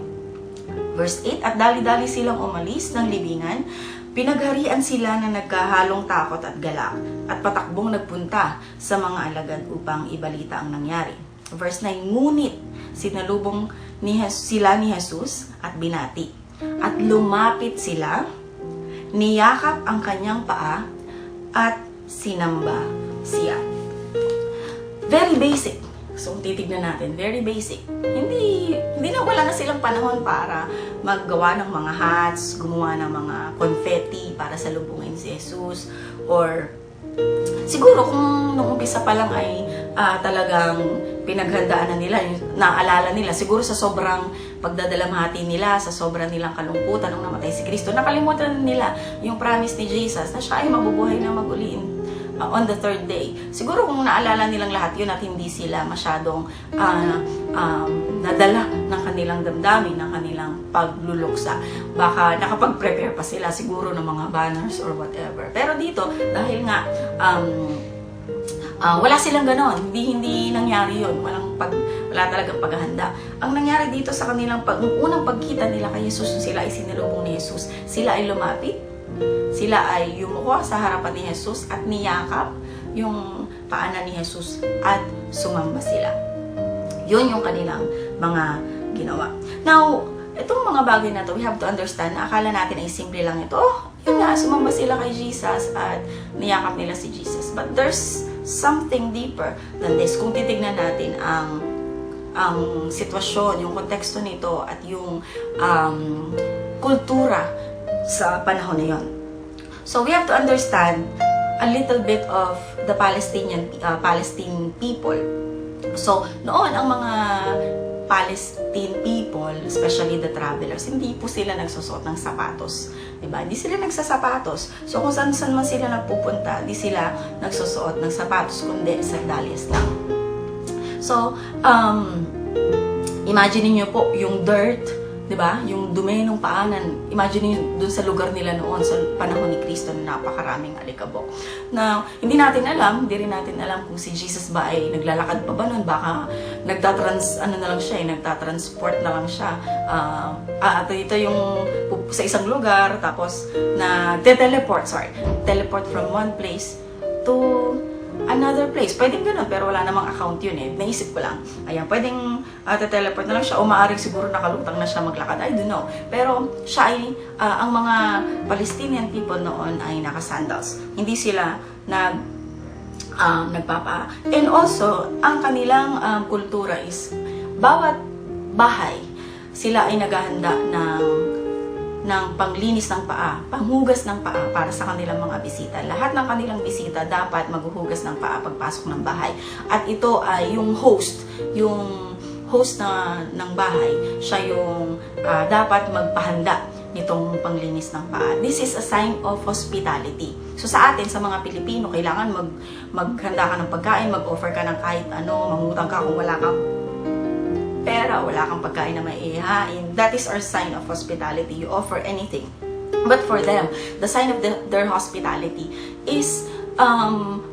Verse 8, at dali-dali silang umalis ng libingan. Pinagharian sila na nagkahalong takot at galak at patakbong nagpunta sa mga alagad upang ibalita ang nangyari. Verse 9, ngunit sinalubong sila ni Jesus at binati. At lumapit sila, niyakap ang kanyang paa at sinamba siya. Very basic. So, titignan natin, very basic. Hindi na, wala na silang panahon para maggawa ng mga hats, gumawa ng mga confetti para salubungin si Jesus, or siguro kung nung umpisa pa lang ay talagang pinaghandaan na nila, naalala nila, siguro sa sobrang pagdadalamhati nila, sa sobrang nilang kalungkutan nung namatay si Kristo, nakalimutan nila yung promise ni Jesus na siya ay mabubuhay na mag-uli on the 3rd day. Siguro kung naalala nilang lahat yun at hindi sila masyadong nadala ng kanilang damdamin, ng kanilang pagluluksa, baka nakapag-prepare pa sila siguro ng mga banners or whatever. Pero dito, dahil nga wala silang ganon, hindi nangyari yun, wala talagang paghahanda. Ang nangyari dito sa kanilang unang pagkita nila kay Jesus, sila ay sinalubong ni Jesus, sila ay lumapit, sila ay yumuko sa harapan ni Jesus at niyakap yung paanan ni Jesus at sumamba sila. Yun yung kanilang mga ginawa. Now, itong mga bagay na to, we have to understand na akala natin ay simple lang ito. Yun nga, sumamba sila kay Jesus at niyakap nila si Jesus. But there's something deeper than this. Kung titignan natin ang sitwasyon, yung konteksto nito at yung kultura sa panahon na yun. So we have to understand a little bit of the Palestine people. So noon ang mga Palestine people, especially the travelers, hindi po sila nagsusot ng sapatos. Diba? Hindi sila nagsasapatos. So kung saan man sila nagpupunta, di sila nagsusuot ng sapatos, kundi sandalyas lang. So, imagine niyo po yung dirt 'di ba? Yung dumi ng paanan. Imagine yun dun sa lugar nila noon sa panahon ni Kristo na napakaraming alikabok. Na hindi rin natin alam kung si Jesus ba ay naglalakad pa ba noon, baka nagtatransport na lang siya. Ito yung sa isang lugar tapos teleport from one place to another place. Pwedeng ganun, pero wala namang account yun eh. Naisip ko lang. Ayan, pwedeng teleport na lang siya o maaaring siguro nakalutang na siya maglakad. I don't know. Pero siya ay, ang mga Palestinian people noon ay naka-sandals. Hindi sila nagpapa. And also, ang kanilang kultura is bawat bahay, sila ay naghahanda ng panglinis ng paa, panghugas ng paa para sa kanilang mga bisita. Lahat ng kanilang bisita dapat maghuhugas ng paa pagpasok ng bahay. At ito ay yung host ng bahay, siya yung dapat magpahanda nitong panglinis ng paa. This is a sign of hospitality. So sa atin, sa mga Pilipino, kailangan maghanda ka ng pagkain, mag-offer ka ng kahit ano, mangutang ka kung wala kang pera, wala kang pagkain na maihain. That is our sign of hospitality. You offer anything. But for them, the sign of their hospitality is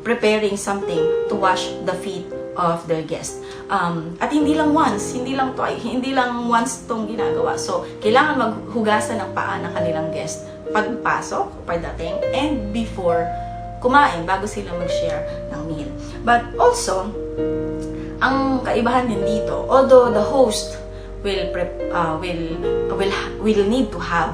preparing something to wash the feet of their guest. At hindi lang once tong ginagawa. So, kailangan maghugasan ng paa ng kanilang guest pagpasok, pagdating, and before kumain, bago sila mag-share ng meal. But also, ang kaibahan din dito, although the host will need to have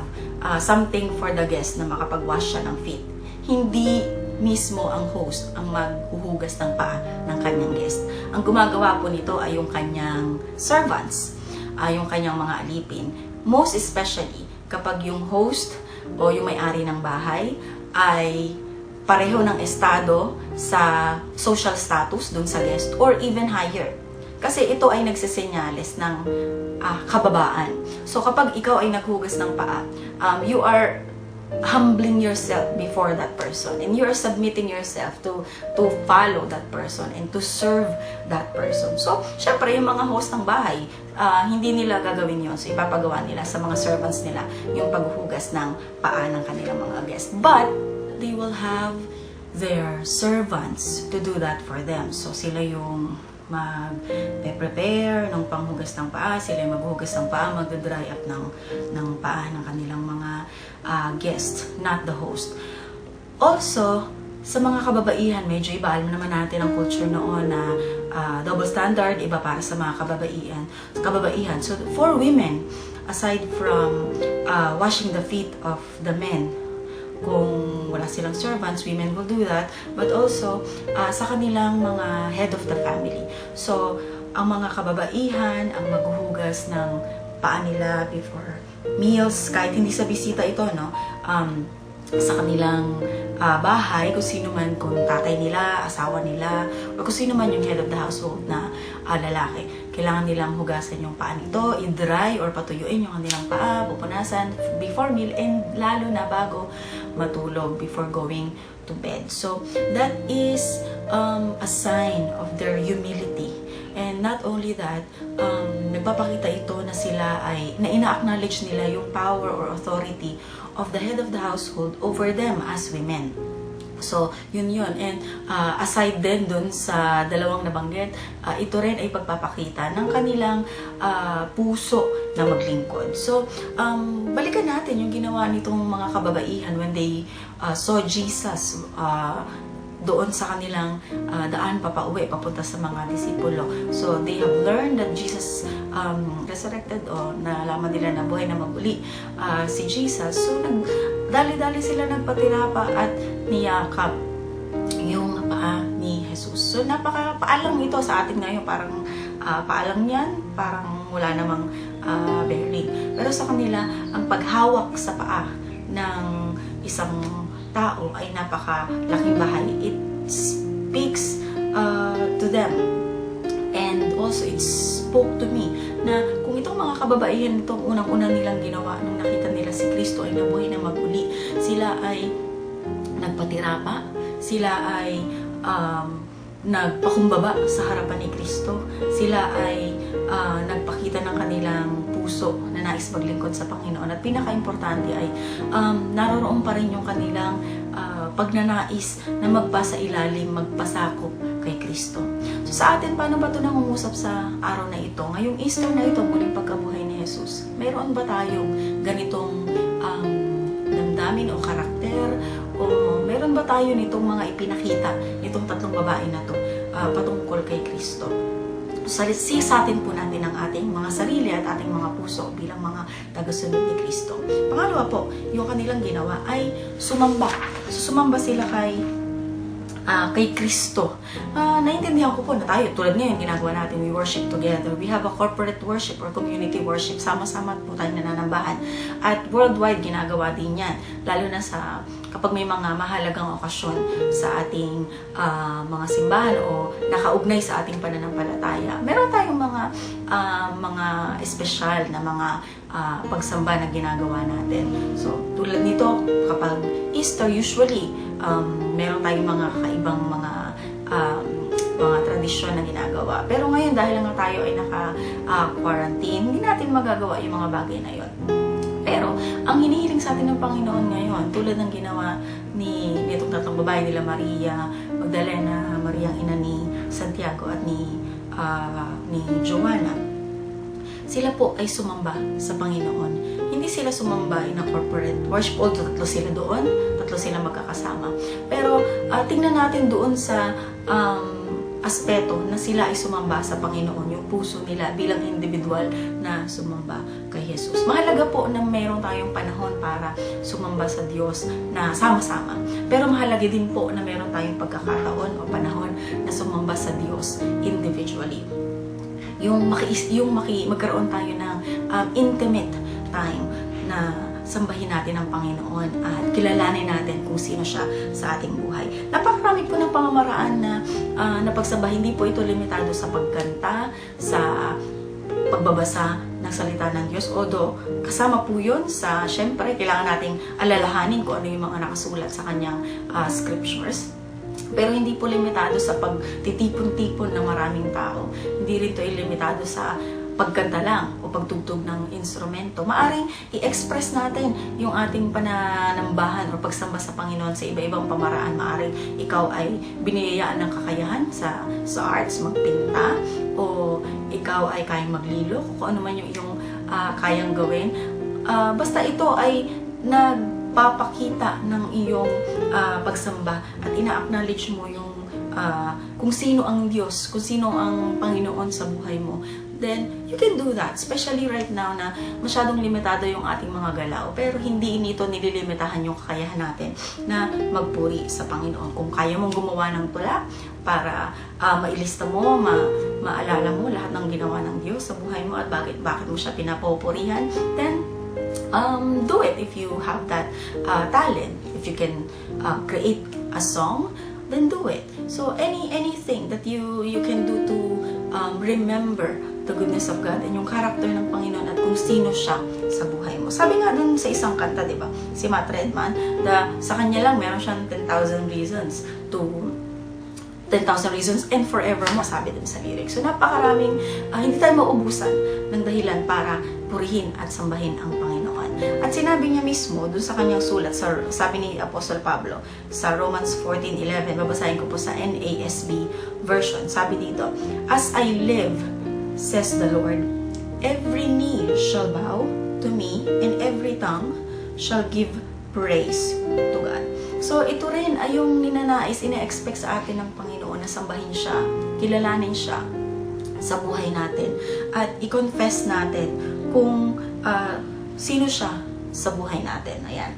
something for the guest na makapag-wash siya ng feet, hindi mismo ang host ang maghuhugas ng paa ng kanyang guest. Ang gumagawa po nito ay yung kanyang servants, yung kanyang mga alipin. Most especially kapag yung host o yung may-ari ng bahay ay pareho ng estado sa social status dun sa guest or even higher. Kasi ito ay nagsisenyales ng kababaan. So kapag ikaw ay naghugas ng paa, you are humbling yourself before that person and you are submitting yourself to follow that person and to serve that person. So, syempre yung mga host ng bahay, hindi nila gagawin yun. So, ipapagawa nila sa mga servants nila yung paghuhugas ng paa ng kanilang mga guests. But, they will have their servants to do that for them. So, sila yung mag-prepare ng panghugas ng paa, sila yung maghugas ng paa, mag-dry up ng paa ng kanilang mga guest, not the host. Also, sa mga kababaihan, medyo iba. Alam naman natin ang culture noon na double standard, iba para sa mga kababaihan. So, for women, aside from washing the feet of the men, kung wala silang servants, women will do that. But also, sa kanilang mga head of the family. So, ang mga kababaihan, ang maghuhugas ng paa nila before meals, kahit hindi sa bisita ito, no? Sa kanilang bahay, kung sino man, kung tatay nila, asawa nila, o kung sino man yung head of the household na lalaki. Kailangan nilang hugasan yung paa nito, i-dry or patuyuin yung kanilang paa, pupunasan before meal, and lalo na bago matulog, before going to bed. So, that is a sign of their humility. And not only that, nagpapakita ito na sila ay, na ina-acknowledge nila yung power or authority of the head of the household over them as women. So, yun. And aside din dun sa dalawang nabanggit, ito rin ay pagpapakita ng kanilang puso na maglingkod. So, balikan natin yung ginawa nitong mga kababaihan when they saw Jesus doon sa kanilang daan papauwi, papunta sa mga disipulo. So, they have learned that Jesus resurrected o nalaman nila na buhay na maguli si Jesus. So, dali-dali sila nagpatirapa at niyakap yung paa ni Jesus. So, paalam ito sa atin ngayon. Parang paalam yan, parang wala namang bearing. Pero sa kanila, ang paghawak sa paa ng isang tao ay napakalaking bahagi. It speaks to them. And also, it spoke to me na kung itong mga kababaihan, itong unang-unang nilang ginawa nung nakita nila si Kristo ay nabuhay na maguli, sila ay nagpatirapa, sila ay nagpakumbaba sa harapan ni Kristo, sila ay nagpakita ng kanilang puso na nagnanais maglingkod sa Panginoon. At pinaka-importante ay naroroon pa rin yung kanilang pagnanais na magpasa ilalim, magpasakop kay Kristo. So sa atin, paano ba ito nangungusap sa araw na ito? Ngayong Easter na ito, muling pagkabuhay ni Jesus, mayroon ba tayong ganitong damdamin o karakter? O meron ba tayo nitong mga ipinakita nitong tatlong babae na to patungkol kay Kristo? Sisatin po natin ang ating mga sarili at ating mga puso bilang mga tagasunod ni Kristo. Pangalawa po, yung kanilang ginawa ay sumamba. So, sumamba sila kay Kristo. Naintindihan ko po na tayo, tulad ngayon, ginagawa natin, we worship together. We have a corporate worship or community worship. Sama-sama po tayong nananambahan. At worldwide, ginagawa din yan. Lalo na kapag may mga mahalagang okasyon sa ating mga simbahan o nakaugnay sa ating pananampalataya. Meron tayong mga espesyal na mga pagsamba na ginagawa natin. So, tulad nito, kapag Easter, usually, meron tayong mga kakaibang mga tradisyon na ginagawa. Pero ngayon, dahil nga tayo ay naka-quarantine, hindi natin magagawa yung mga bagay na yon. Pero, ang hinihiling sa atin ng Panginoon ngayon, tulad ng ginawa nitong tatlong babae nila, Maria Magdalena, Maria ang ina ni Santiago at ni Joanna, sila po ay sumamba sa Panginoon. Hindi sila sumamba in a corporate worship, although tatlo sila doon, tatlo sila magkakasama. Pero tingnan natin doon sa aspeto na sila ay sumamba sa Panginoon, yung puso nila bilang individual na sumamba kay Jesus. Mahalaga po na meron tayong panahon para sumamba sa Diyos na sama-sama. Pero mahalaga din po na meron tayong pagkakataon o panahon na sumamba sa Diyos individually. Magkaroon tayo ng intimate time na sambahin natin ang Panginoon at kilalanin natin kung sino siya sa ating buhay. Napakarami po ng pamamaraan na pagsamba. Hindi po ito limitado sa pagkanta, sa pagbabasa ng salita ng Diyos. Although, kasama po yun syempre, kailangan nating alalahanin kung ano yung mga nakasulat sa kanyang scriptures. Pero hindi po limitado sa pagtitipon-tipon ng maraming tao. Hindi rin ito limitado sa pagkanta lang o pagtugtog ng instrumento. Maaring i-express natin yung ating pananambahan o pagsamba sa Panginoon sa iba-ibang pamaraan. Maaring ikaw ay biniyayaan ng kakayahan sa arts, magpinta, o ikaw ay kayang maglilo, kung ano man yung iyong kayang gawin. Basta ito ay nagpapakita ng iyong pagsamba at ina-acknowledge mo yung kung sino ang Diyos, kung sino ang Panginoon sa buhay mo, then you can do that. Especially right now na masyadong limitado yung ating mga galaw. Pero hindi nito nililimitahan yung kakayahan natin na magpuri sa Panginoon. Kung kaya mong gumawa ng tula para mailista mo, maalala mo lahat ng ginawa ng Diyos sa buhay mo at bakit mo siya pinapupurihan, then do it if you have that talent. If you can create a song, then do it. So anything that you can do to remember the goodness of God and yung character ng Panginoon at kung sino siya sa buhay mo. Sabi nga dun sa isang kanta, di ba? Si Matt Redman, sa kanya lang meron siyang 10,000 reasons and forevermore, sabi dun sa lyrics. So napakaraming, hindi tayo maubusan ng dahilan para purihin at sambahin ang Panginoon. At sinabi niya mismo dun sa kanyang sulat, sabi ni Apostle Pablo, sa Romans 14:11, babasahin ko po sa NASB version. Sabi dito, "As I live, says the Lord, every knee shall bow to me, and every tongue shall give praise to God." So, ito rin ay yung ninanais, ina-expect sa atin ng Panginoon na sambahin siya, kilalanin siya sa buhay natin, at i-confess natin kung sino siya sa buhay natin. Ayan.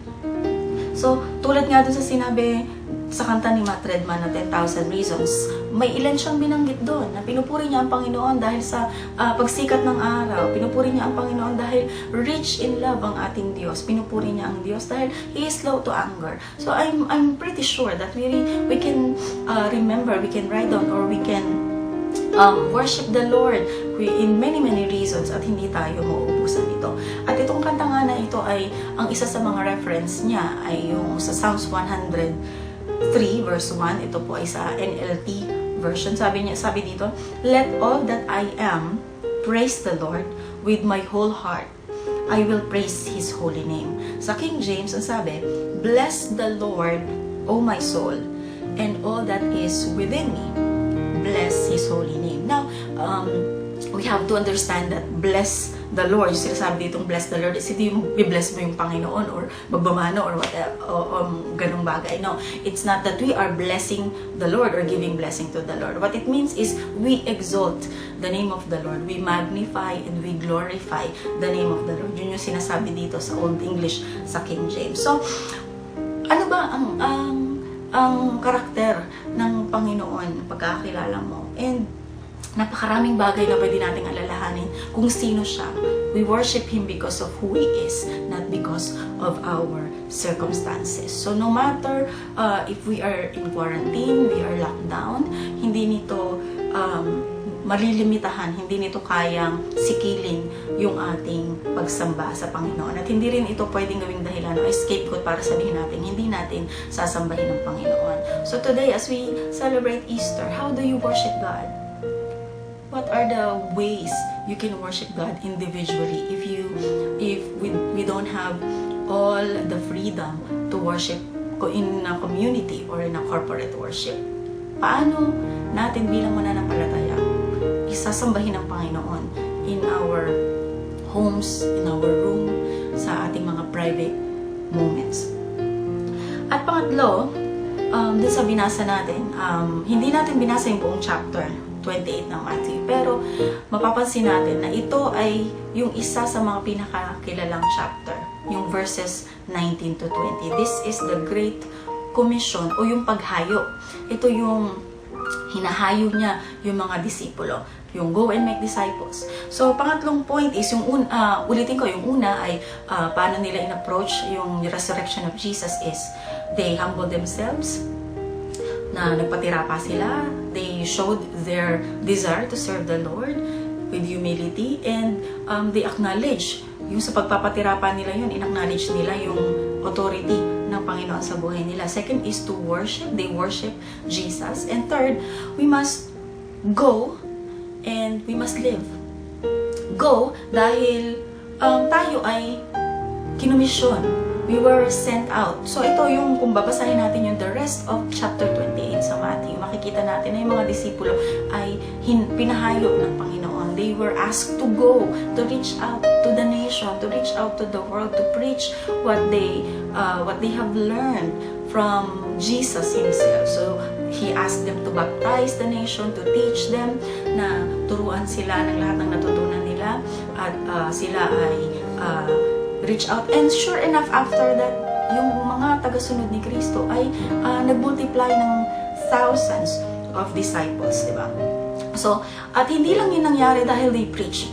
So, tulad nga dun sa sinabi sa kanta ni Matt Redman na 10,000 Reasons, may ilan siyang binanggit doon na pinupuri niya ang Panginoon dahil sa pagsikat ng araw. Pinupuri niya ang Panginoon dahil rich in love ang ating Diyos. Pinupuri niya ang Diyos dahil He is slow to anger. So I'm pretty sure that we can remember, we can write down, or we can worship the Lord in many reasons at hindi tayo mauubusan nito. At itong kanta nga na ito ay, ang isa sa mga reference niya ay yung sa Psalms 103 verse 1. Ito po ay sa NLT version. Sabi dito, "Let all that I am praise the Lord with my whole heart. I will praise His holy name. Sa King James, ang sabi, bless the Lord, O my soul, and all that is within me. Bless His holy name. Now, we have to understand that bless the Lord, yung sinasabi ditong bless the Lord, is hindi yung i-bless mo yung Panginoon or magbamano or whatever, ganung bagay. No, it's not that we are blessing the Lord or giving blessing to the Lord. What it means is we exalt the name of the Lord. We magnify and we glorify the name of the Lord. Yun yung sinasabi dito sa Old English, sa King James. So, ano ba ang karakter ng Panginoon pagkakilala mo? And napakaraming bagay na pwede nating alalahanin kung sino siya. We worship Him because of who He is, not because of our circumstances. So no matter if we are in quarantine, we are locked down, hindi nito malilimitahan, hindi nito kayang sikilin yung ating pagsamba sa Panginoon. At hindi rin ito pwedeng gawing dahilan o scapegoat para sabihin natin, hindi natin sasambahin ng Panginoon. So today, as we celebrate Easter, how do you worship God? What are the ways you can worship God individually if we don't have all the freedom to worship in a community or in a corporate worship? Paano natin bilang mananampalataya isasambahin ng Panginoon in our homes, in our room, sa ating mga private moments? At pangatlo, dun sa binasa natin, hindi natin binasa yung buong chapter 28 ng Matthew, pero mapapansin natin na ito ay yung isa sa mga pinakakilalang chapter, yung verses 19 to 20. This is the Great Commission o yung paghayo. Ito yung hinahayo niya yung mga disipulo, yung go and make disciples. So, pangatlong point is, ulitin ko, yung una ay paano nila in-approach yung resurrection of Jesus is they humble themselves, na nagpatira pa sila. They showed their desire to serve the Lord with humility, and they acknowledge yung sa pagpapatira pa nila yun, in-acknowledge nila yung authority ng Panginoon sa buhay nila. Second is to worship. They worship Jesus. And third, we must go and we must live. Go dahil tayo ay kinumisyon. We were sent out. So ito yung, kung babasahin natin yung the rest of chapter 28 sa Matthew, makikita natin na yung mga disipulo ay pinahayo ng Panginoon. They were asked to go, to reach out to the nation, to reach out to the world, to preach what they have learned from Jesus Himself. So He asked them to baptize the nation, to teach them, na turuan sila ng lahat ng natutunan nila, at sila ay reach out. And sure enough, after that, yung mga tagasunod ni Kristo ay nag-multiply ng thousands of disciples, di ba? So, at hindi lang yun nangyari dahil they preach,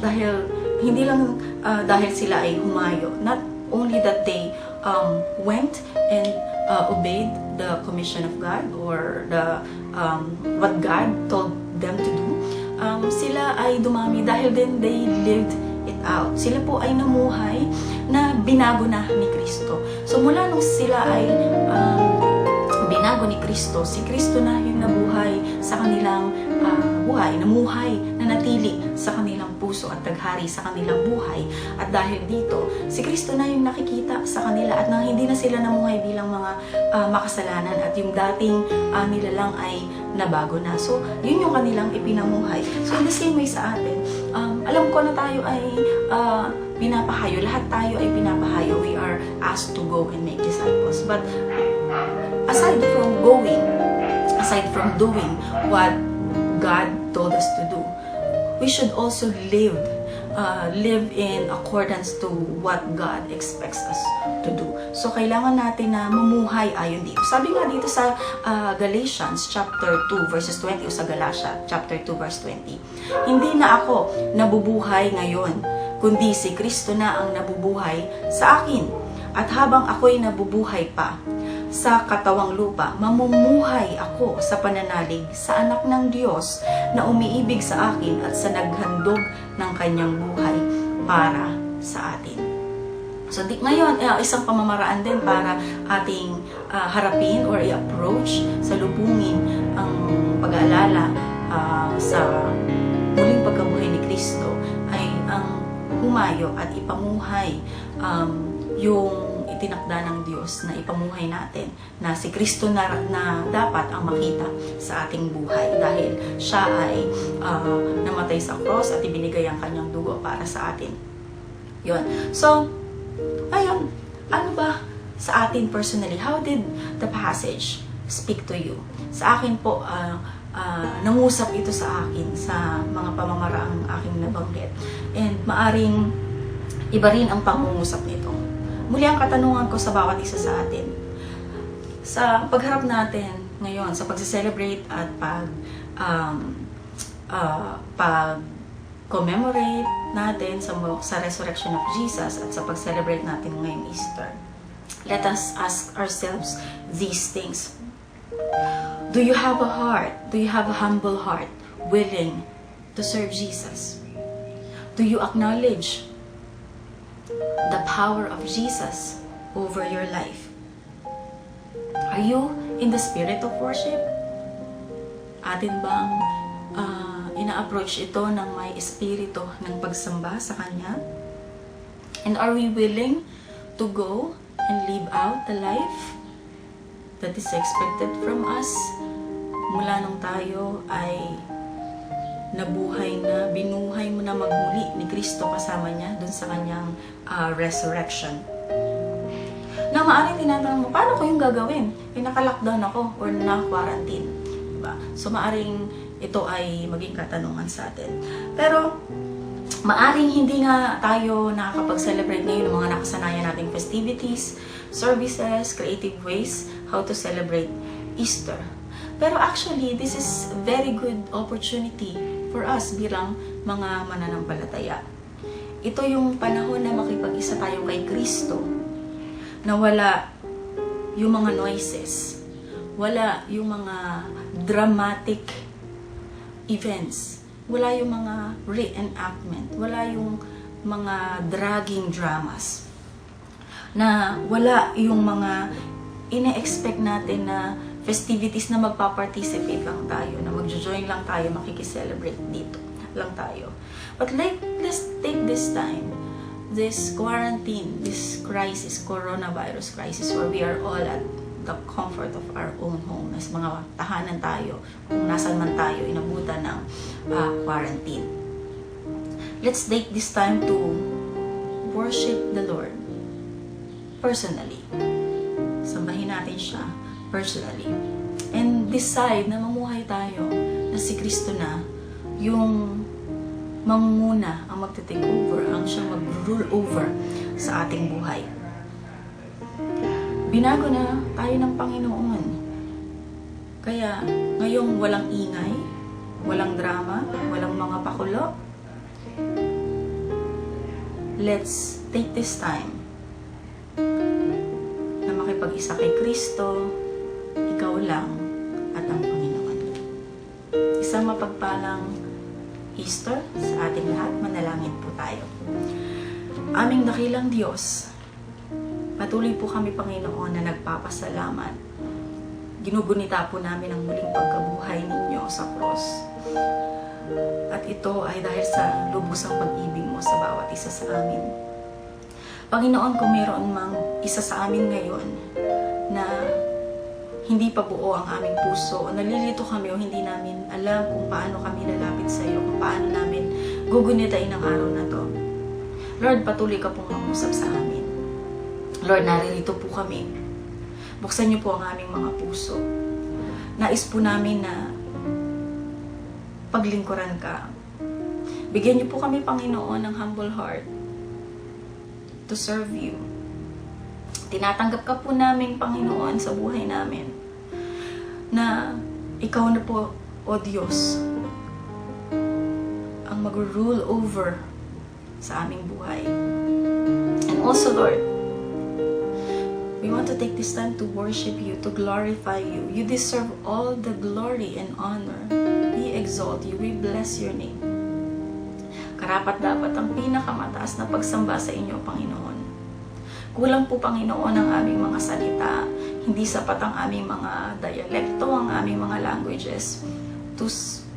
hindi lang dahil sila ay humayo. Not only that they went and obeyed the commission of God or what God told them to do, sila ay dumami dahil then they lived it out. Sila po ay namuhay na binago na ni Kristo. So mula nung sila ay binago ni Kristo, si Kristo na yung nabuhay sa kanilang buhay, namuhay, nanatili sa kanilang puso at taghari sa kanilang buhay. At dahil dito, si Kristo na yung nakikita sa kanila at nang hindi na sila namuhay bilang mga makasalanan at yung dating nila lang ay nabago na. So, yun yung kanilang ipinamuhay. So, in the same way sa atin, alam ko na tayo ay pinapahayo. Lahat tayo ay pinapahayo. We are asked to go and make disciples. But, aside from going, aside from doing what God told us to do, we should also live in accordance to what God expects us to do. So, kailangan natin na mamuhay ayon dito. Sabi nga dito sa Galatians chapter 2 verses 20 o sa Galatia chapter 2 verse 20, hindi na ako nabubuhay ngayon, kundi si Kristo na ang nabubuhay sa akin. At habang ako'y nabubuhay pa sa katawang lupa, mamumuhay ako sa pananalig sa anak ng Diyos na umiibig sa akin at sa naghandog ng kanyang buhay para sa atin. So ngayon, isang pamamaraan din para ating harapin or i-approach, salubungin ang pag-aalala sa muling pagkabuhay ni Kristo ay ang humayo at ipamuhay yung itinakda ng Diyos na ipamuhay natin, na si Kristo na dapat ang makita sa ating buhay dahil siya ay namatay sa cross at ibinigay ang kanyang dugo para sa atin. Yun. So, ayun, ano ba sa atin personally? How did the passage speak to you? Sa akin po, nangusap ito sa akin sa mga pamamaraang aking nabanggit. And maaring iba rin ang pangungusap nito. Muli ang katanungan ko sa bawat isa sa atin. Sa pagharap natin ngayon, sa pag-celebrate at pag-commemorate natin sa resurrection of Jesus at sa pag-celebrate natin ngayong Easter, let us ask ourselves these things. Do you have a heart? Do you have a humble heart willing to serve Jesus? Do you acknowledge the power of Jesus over your life? Are you in the spirit of worship? Atin bang ina-approach ito ng may espiritu ng pagsamba sa Kanya? And are we willing to go and live out the life that is expected from us mula nung tayo ay nabuhay na, binuhay mo na magmuli ni Kristo kasama niya dun sa kanyang resurrection. Na maaaring tinatanong mo, paano ko yung gagawin? Naka-lockdown ako or naka-quarantine. Diba? So maaaring ito ay maging katanungan sa atin. Pero maaring hindi nga tayo nakakapag-celebrate ngayon ng mga nakasanayan nating festivities, services, creative ways how to celebrate Easter. Pero actually, this is very good opportunity for us bilang mga mananampalataya. Ito yung panahon na makipag-isa tayo kay Kristo, na wala yung mga noises, wala yung mga dramatic events, wala yung mga reenactment, wala yung mga dragging dramas, na wala yung mga ine-expect natin na festivities na magpa-participate lang tayo, na magjo-join lang tayo, makikiselebrate dito lang tayo. But let's take this time, this quarantine, this crisis, coronavirus crisis, where we are all at the comfort of our own home, as mga tahanan tayo, kung nasan man tayo, inabutan ng quarantine. Let's take this time to worship the Lord personally. Sambahin natin siya personally. And decide na mamuhay tayo na si Kristo na yung mamumuna, ang magte-take over, ang siyang mag-rule over sa ating buhay. Binago na tayo ng Panginoon. Kaya ngayong walang ingay, walang drama, walang mga pakulo, let's take this time na makipag-isa kay Kristo, ikaw lang at ang Panginoon. Isang mapagpalang Easter sa ating lahat. Manalangin po tayo. Aming dakilang Diyos, patuloy po kami, Panginoon, na nagpapasalamat. Ginugunita po namin ang muling pagkabuhay ninyo sa cross. At ito ay dahil sa lubusang pag-ibig mo sa bawat isa sa amin. Panginoon, kung mayroon mang isa sa amin ngayon na hindi pa buo ang aming puso, o nalilito kami o hindi namin alam kung paano kami lalapit sa iyo, kung paano namin gugunitain ang araw na to, Lord, patuloy ka pong mangusap sa amin. Lord, naririto po kami. Buksan niyo po ang aming mga puso. Nais po namin na paglingkuran ka. Bigyan niyo po kami, Panginoon, ng humble heart to serve you. Tinatanggap ka po namin, Panginoon, sa buhay namin, na ikaw na po, O Diyos, ang mag-rule over sa aming buhay. And also, Lord, we want to take this time to worship you, to glorify you. You deserve all the glory and honor. We exalt you. We bless your name. Karapat-dapat ang pinakamataas na pagsamba sa inyo, Panginoon. Kulang po, Panginoon, ang aming mga salita. Hindi sapat ang aming mga dialekto, ang aming mga languages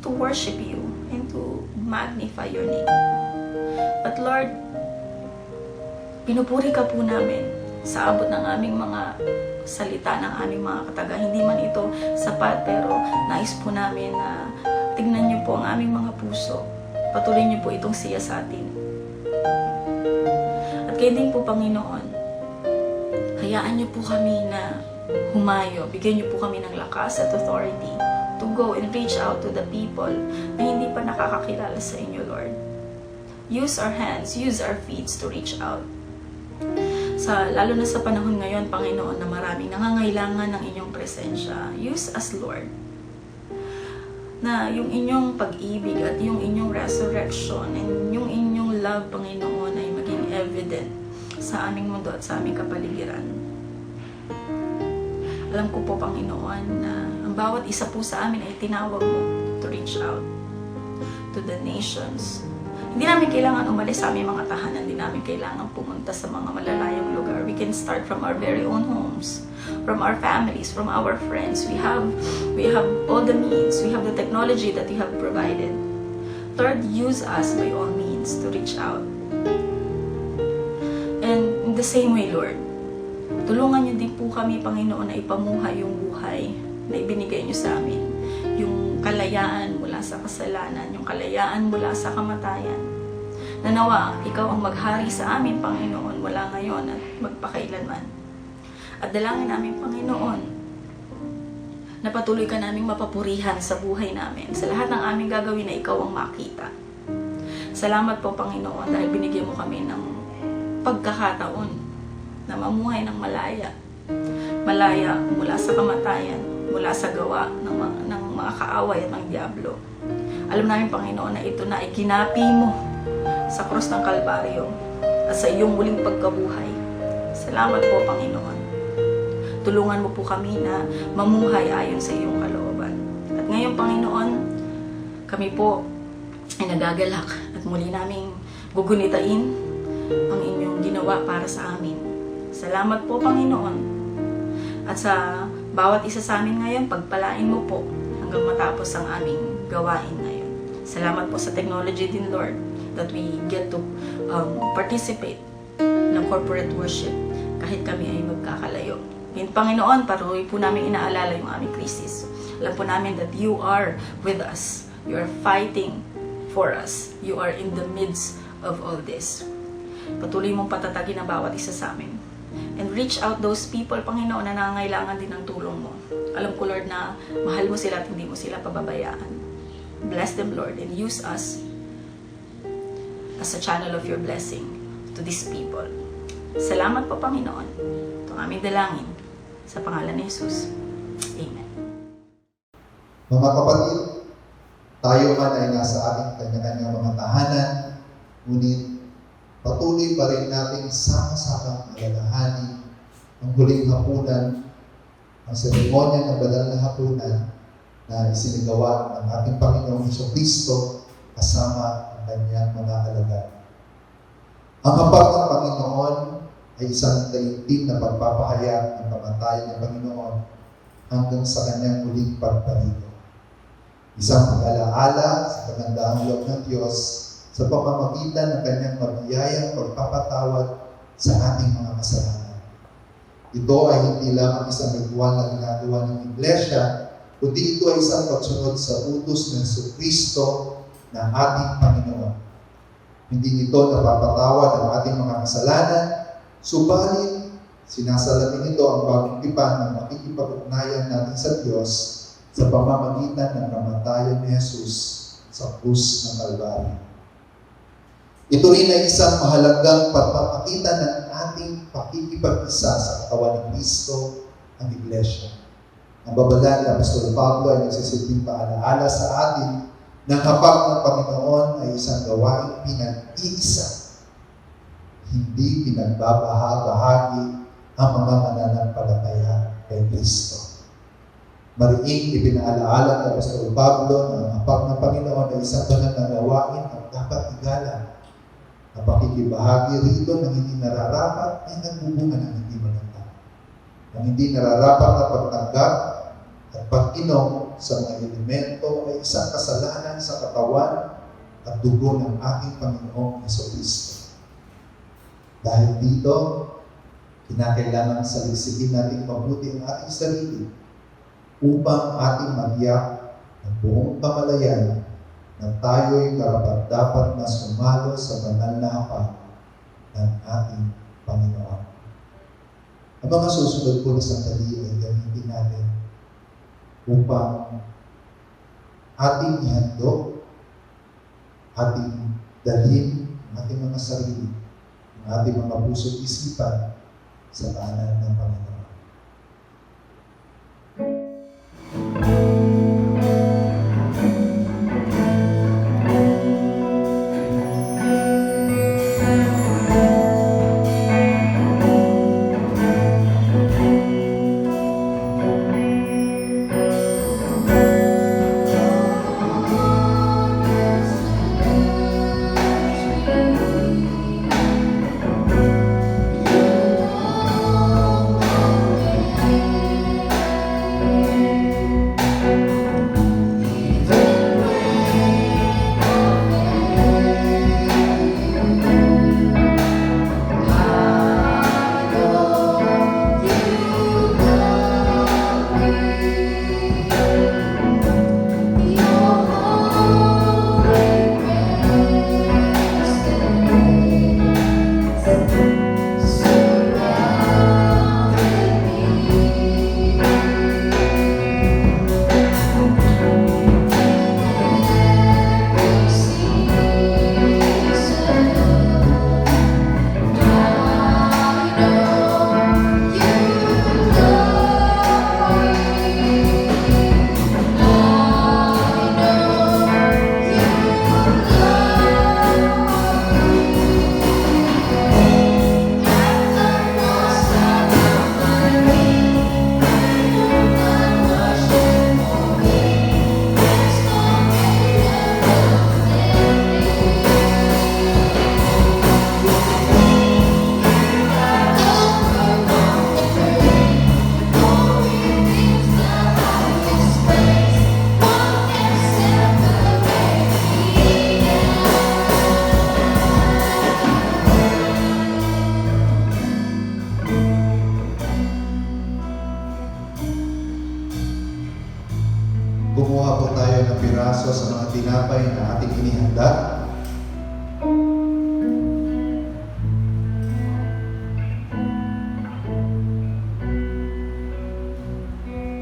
to worship you and to magnify your name. But Lord, pinupuri ka po namin sa abot ng aming mga salita, ng aming mga kataga. Hindi man ito sapat, pero nais po namin na tignan niyo po ang aming mga puso. Patuloy niyo po itong siya sa atin. At kayo din po, Panginoon, hayaan niyo po kami na humayo. Bigyan niyo po kami ng lakas at authority to go and reach out to the people na hindi pa nakakakilala sa inyo, Lord. Use our hands, use our feet to reach out. Lalo na sa panahon ngayon, Panginoon, na maraming nangangailangan ng inyong presensya. Use us, Lord. Na yung inyong pag-ibig at yung inyong resurrection and yung inyong love, Panginoon, ay maging evident sa aming mundo at sa aming kapaligiran. Alam ko po, Panginoon, na ang bawat isa po sa amin ay tinawag mo to reach out to the nations. Hindi namin kailangan umalis sa aming mga tahanan. Hindi namin kailangan pumunta sa mga malalayong lugar. We can start from our very own homes, from our families, from our friends. We have all the means. We have the technology that you have provided. Lord, use us by all means to reach out. And in the same way, Lord, tulungan niyo din po kami, Panginoon, na ipamuhay yung buhay na ibinigay niyo sa amin. Yung kalayaan mula sa kasalanan, yung kalayaan mula sa kamatayan. Nanawa, ikaw ang maghari sa amin, Panginoon, mula ngayon at magpakailanman. At dalangin namin, Panginoon, na patuloy ka naming mapapurihan sa buhay namin, sa lahat ng aming gagawin na ikaw ang makita. Salamat po, Panginoon, dahil binigyan mo kami ng pagkakataon na mamuhay ng malaya. Malaya mula sa kamatayan, mula sa gawa ng mga kaaway at ng Diablo. Alam namin, Panginoon, na ito na ikinapi mo sa krus ng Kalbaryo at sa iyong muling pagkabuhay. Salamat po, Panginoon. Tulungan mo po kami na mamuhay ayon sa iyong kalooban. At ngayon, Panginoon, kami po ay nagagalak at muli naming gugunitain ang inyong ginawa para sa amin. Salamat po, Panginoon. At sa bawat isa sa amin ngayon, pagpalain mo po hanggang matapos ang aming gawain ngayon. Salamat po sa technology din, Lord, that we get to participate ng corporate worship kahit kami ay magkakalayo. Panginoon, patuloy po namin inaalala yung aming krisis. Alam po namin that you are with us. You are fighting for us. You are in the midst of all this. Patuloy mong patatagin ang bawat isa sa amin. And reach out those people, Panginoon, na nangangailangan din ng tulong mo. Alam ko, Lord, na mahal mo sila at hindi mo sila pababayaan. Bless them, Lord, and use us as a channel of your blessing to these people. Salamat po, Panginoon. Ito ang aming dalangin. Sa pangalan ni Jesus. Amen. Mga kapatid, tayo man ay nasa ating kanya-kanyang mga tahanan, ngunit patuloy pa rin nating sama-samang alalahanin ang huling hapunan, ang seremonya ng banal na hapunan na isinagawa ng ating Panginoong Jesucristo kasama ang kanyang mga alagad. Ang hapag ng Panginoon ay isang taimtim na pagpapahayag ng kamatayan ng Panginoon hanggang sa kanyang muling pagparito. Isang pag-alaala sa kagandahang loob ng Diyos sa pamamagitan ng kanyang mabiyayang pagpapatawad sa ating mga kasalanan. Ito ay hindi lamang isang ritual na ginagawa ng Iglesia, kundi ito ay isang pagsunod sa utos ng Jesucristo na ating Panginoon. Hindi nito napapatawad ang ating mga kasalanan, subalit sinasalamin nito ang bagong tipan ng makikipag-ugnayan natin sa Diyos sa pamamagitan ng kamatayan ni Jesus sa krus ng Kalbaryo. Ito rin ay isang mahalagang pagpapakita ng ating pakikipag-isa sa katawan ng Kristo, ang Iglesia. Ang babala ni Apostol Pablo ay nagsisilbing paalaala sa atin na hapag ng Panginoon ay isang gawaing pinag-iisa. Hindi pinagbabahagi ang mga mananampalataya kay Kristo. Mariing ipinaalaala ni Apostol Pablo na ang hapag ng Panginoon ay isang banal na gawain at dapat igalang. Ang pakikibahagi rito ng hindi nararapat ay nagbubunga ng hindi maganda. Ang hindi nararapat na pagtanggap at pag-inom sa mga elemento ay isang kasalanan sa katawan at dugo ng ating Panginoong Jesucristo. Dahil dito, kinakailangan saliksikin natin mabuti ang ating sarili upang ating magiyak ng buong kamalayan na tayo'y karapat-dapat na sumalo sa banal na hapag ng ating Panginoon. Ang mga susunod po na sandali ay gamitin natin upang ating ihandog, ating dalhin ang ating mga sarili, ang ating mga puso't isipan sa tahanan ng Panginoon. Kumuha po tayo ng piraso sa mga tinapay na ating inihanda.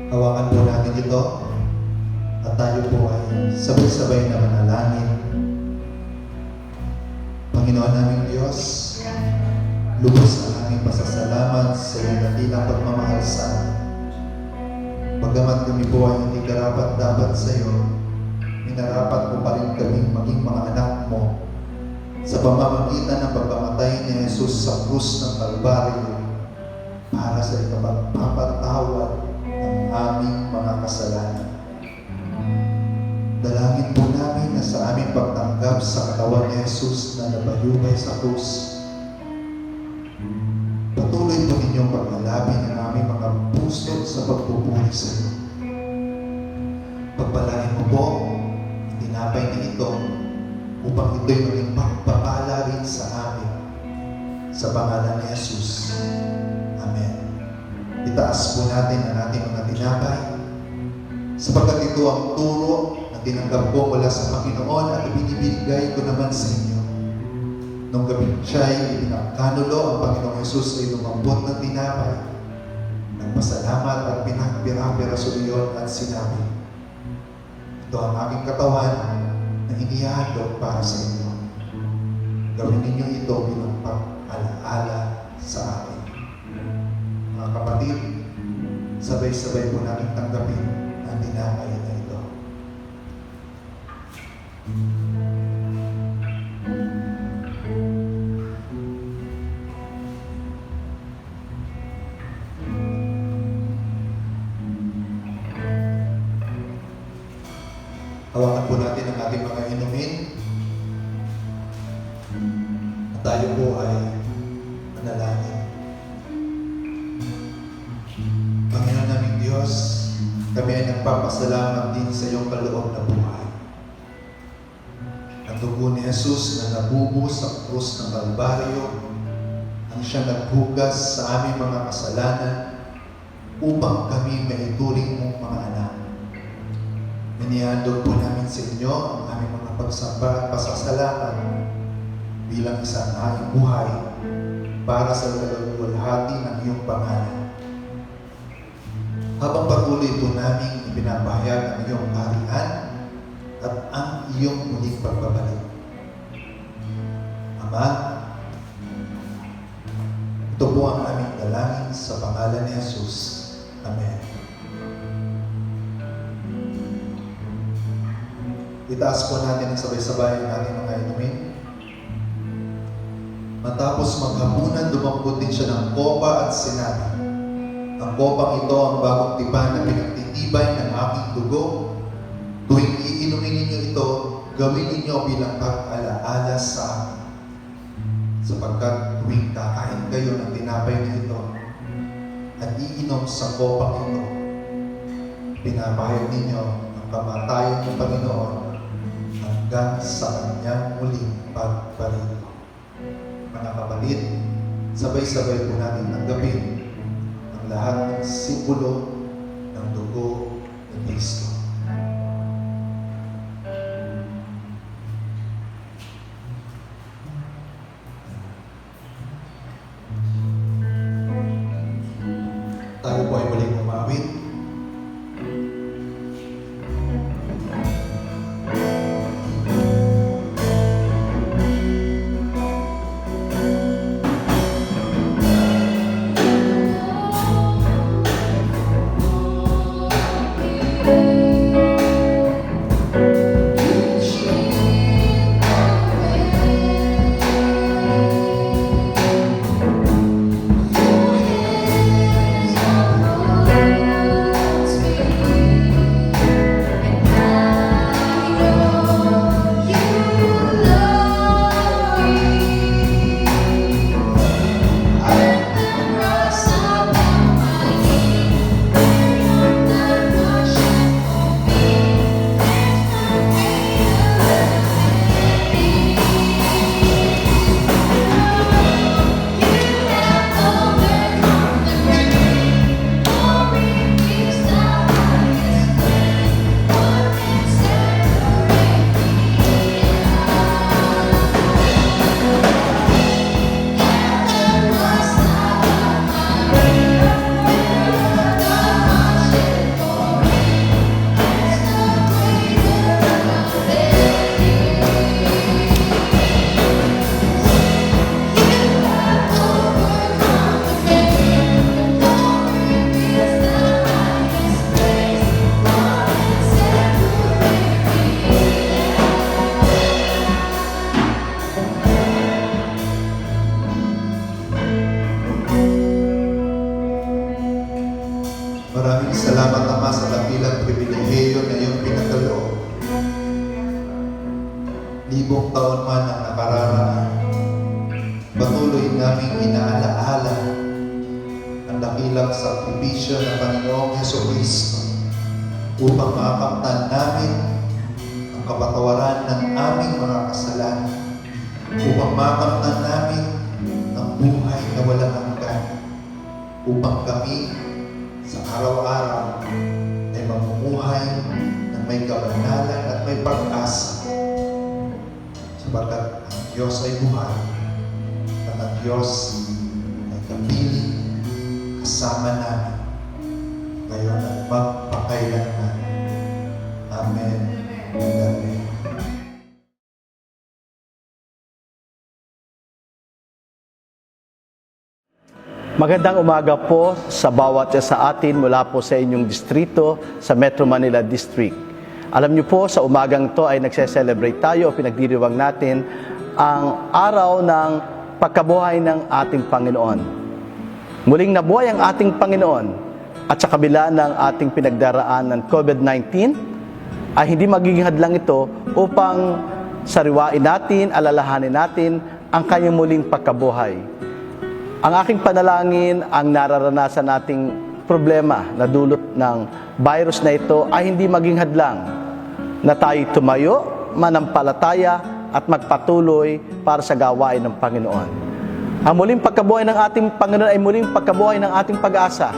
Hawakan po natin ito at tayo po ay sabay-sabay na manalangin. Panginoon naming Diyos, lubos ang aming pasasalamat sa iyong dakilang pagmamahal sa amin. Bagamat kami po ay hindi karapat-dapat sa iyo, minarapat mo pa rin kaming maging mga anak mo sa pamamagitan ng pagkamatay ni Jesus sa krus ng Kalbaryo para sa ikapagpapatawad ng aming mga kasalanan. Dalangin po namin na sa aming pagtanggap sa katawan ni Jesus na nabayubay sa krus, patuloy po ninyong paglalapin ang aming mga puso sa pagpupuri sa iyo. Pagpalain mo po ang tinapay na ito upang ito'y maging pagpapala rin sa amin. Sa pangalan ni Jesus. Amen. Itaas po natin ang ating mga tinapay sapagkat ito ang turo na tinanggap ko mula sa Panginoon at ibinibigay ko naman sa inyo. Nung gabing siya'y ipinagkanulo, ang Panginoong Jesus ay lumambot ng tinapay, nagpasalamat at pinagpira-pira sa iyon at sinabi, ito ang aking katawan na inihandog para sa inyo. Gawin ninyo ito bilang pag-alaala sa akin. Mga kapatid, sabay-sabay po natin tanggapin ang tinapay na ito. Hawakan po natin ang ating mga inumin. At tayo po ay manalangin. Panginoon naming Diyos, kami ay nagpapasalamat din sa iyong kaloob na buhay. At dugo ni Jesus na nabubuhos sa krus ng Kalbaryo, ang siyang naghugas sa aming mga kasalanan upang kami maituring mong mga anak. Inihandog po namin sa inyo ang aming mga pagsamba at pasasalamat bilang isang haing buhay para sa kaluluwalhati ng iyong pangalan. Habang patuloy po namin ipinapahayag ang iyong kaharian at ang iyong muling pagbabalik. Ama, ito po ang aming dalangin sa pangalan ni Jesus. Amen. Itaas po natin ang sabay-sabay ang ating mga inumin. Matapos maghapunan, dumampot din siya ng kopa at sinabi, "Ang kopang ito ang bagong tipan na pinagtitibay ng aking dugo. Tuwing iinumin ninyo ito, gawin ninyo bilang pag-alaala sa akin. Sapagkat tuwing kakain kayo ng tinapay na ito at iinom sa kopang ito, pinapahayag ninyo ang kamatayan ng Panginoon hanggang sa kanyang muling pagparito." Mga kapatid, sabay-sabay po natin tanggapin ang lahat ng simbolo ng dugo ni Kristo. Tayo po ay muling umawit. Maraming salamat, Ama, sa dakilang pribilehiyo na iyong pinagkaloob. Libong taon man ang nakararaan, patuloy naming inaalaala ang dakilang sakripisyo ng Panginoong Jesucristo upang makamtan namin ang kapatawaran ng aming mga kasalanan, upang makamtan namin ang buhay na walang hanggan, upang kami sa araw-araw ay mamumuhay ng may kabanalan at may pag-asa, sapagkat ang Diyos ay buhay at ang Diyos ay kapiling kasama namin ngayon at magpakailanman. Amen and amen. Magandang umaga po sa bawat isa sa atin mula po sa inyong distrito sa Metro Manila District. Alam niyo po, sa umagang to ay nagse-celebrate tayo, pinagdiriwang natin ang araw ng pagkabuhay ng ating Panginoon. Muling nabuhay ang ating Panginoon at sa kabila ng ating pinagdaraan ng COVID-19 ay hindi magiging hadlang ito upang sariwain natin, alalahanin natin ang kanyang muling pagkabuhay. Ang aking panalangin, ang nararanasan nating problema na dulot ng virus na ito ay hindi maging hadlang na tayo tumayo, manampalataya at magpatuloy para sa gawain ng Panginoon. Ang muling pagkabuhay ng ating Panginoon ay muling pagkabuhay ng ating pag-asa,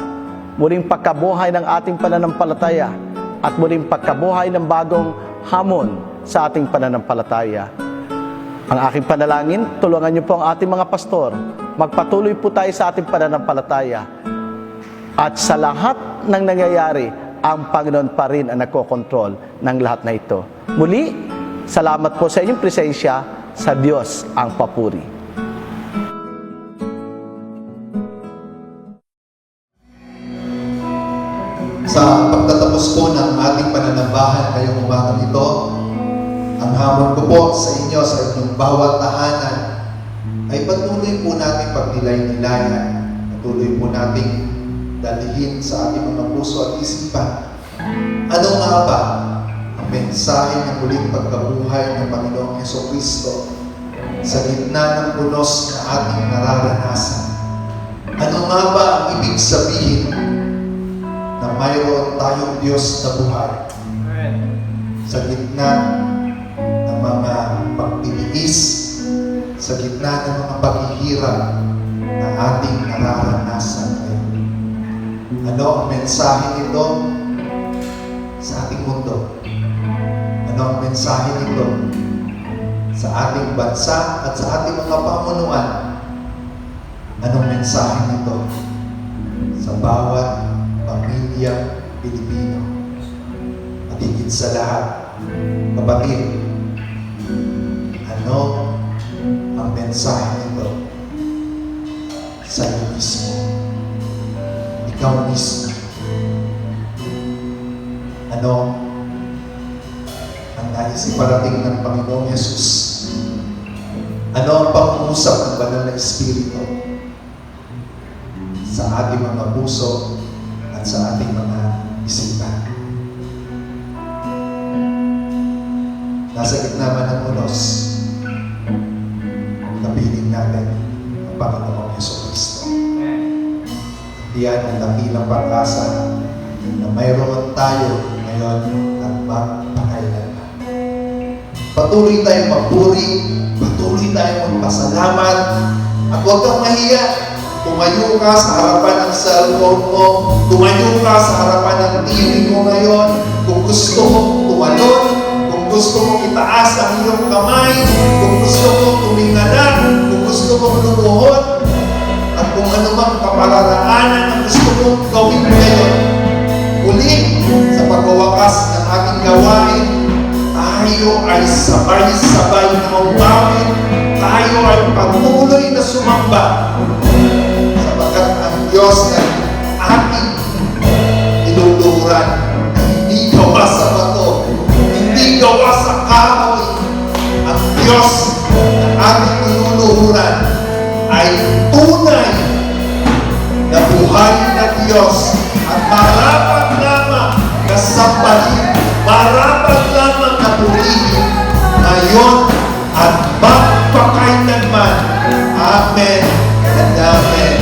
muling pagkabuhay ng ating pananampalataya, at muling pagkabuhay ng bagong hamon sa ating pananampalataya. Ang aking panalangin, tulungan niyo po ang ating mga pastor. Magpatuloy po tayo sa ating pananampalataya. At sa lahat ng nangyayari, ang Panginoon pa rin ang nagkokontrol ng lahat na ito. Muli, salamat po sa inyong presensya. Sa Diyos ang papuri. Sa pagtatapos po ng ating pananambahan ngayong umagang ito, ang hamon ko po sa inyo, sa inyong bawat tahanan, ay patuloy po natin pagnilay-nilayan, patuloy po natin dalhin sa ating mga puso at isipan. Ano nga ba ang mensahe ng muling pagkabuhay ng Panginoong Jesucristo sa gitna ng punos na ating nararanasan? Ano nga ba ang ibig sabihin na mayroon tayong Diyos na buhay sa gitna ng mga pagtitiis, sa gitna ng mga paghihirap na ating nararanasan ngayon? Ano ang mensahe nito sa ating mundo? Ano ang mensahe nito sa ating bansa at sa ating mga pamunuan? Anong mensahe nito sa bawat pamilyang Pilipino? At higit sa lahat, kapatid, ano ang mensahe nito sa iyo mismo? Ikaw mismo. Ano ang nais iparating ng Panginoong Yesus? Ano ang pangungusap ng Banal na Espiritu sa ating mga puso at sa ating mga isipan? Nasa gitna man ng unos, kapiling natin ang Panginoong Jesucristo. Diyan ang dakilang pag-asa na mayroon tayo ngayon at magpakailanman. Patuloy tayong magpuri, patuloy tayong magpasalamat, at huwag kang mahiya. Tumayo ka sa harapan ng cellphone mo, tumayo ka sa harapan ng TV mo ngayon. Kung gusto mo tumalon, kung gusto mo itaas ang iyong kamay, kung gusto mo tumingalan, kung gusto mo lumuhod, at kung anumang kapararaanan ang gusto mong gawin ngayon, muli sa pagwawakas ng ating gawain, tayo ay sabay-sabay na umawit, tayo ay patuloy na sumamba, sapagkat ang Diyos na ating tinuluran ay hindi gawa sa bato, hindi gawa sa kahoy. Ang Diyos na ating tinuluran ay tunay na buhay na Diyos, at marapat lamang na sambahin, marapat lamang na purihin ngayon at magpakailanman. Amen and Amen.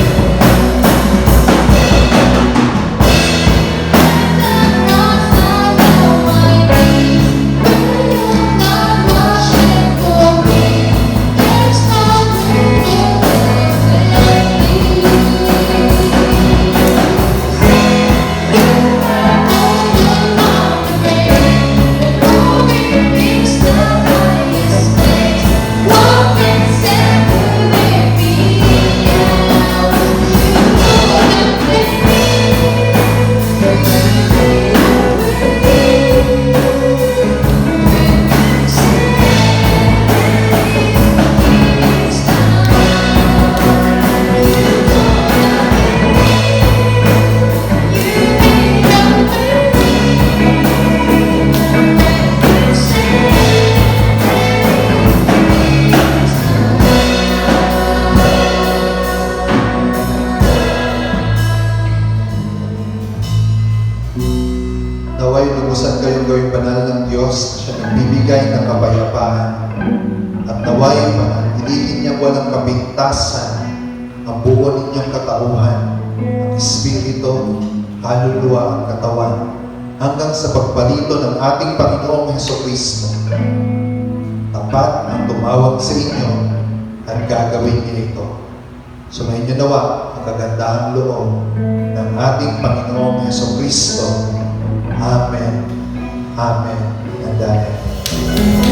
Naway lubusan kayong gawing banal ng Diyos na siya nagbibigay ng kapayapaan, at naway manatilihin niya walang kapintasan ang buo ninyong katauhan, ang espiritu, kaluluwa, ang katawan, hanggang sa pagpalito ng ating Panginoong Jesucristo. Tapat ang tumawag sa inyo at gagawin niya ito. Sumayin niyo nawa ang kagandahang loob ng ating Panginoong Yesukristo. Amen. Amen. And amen.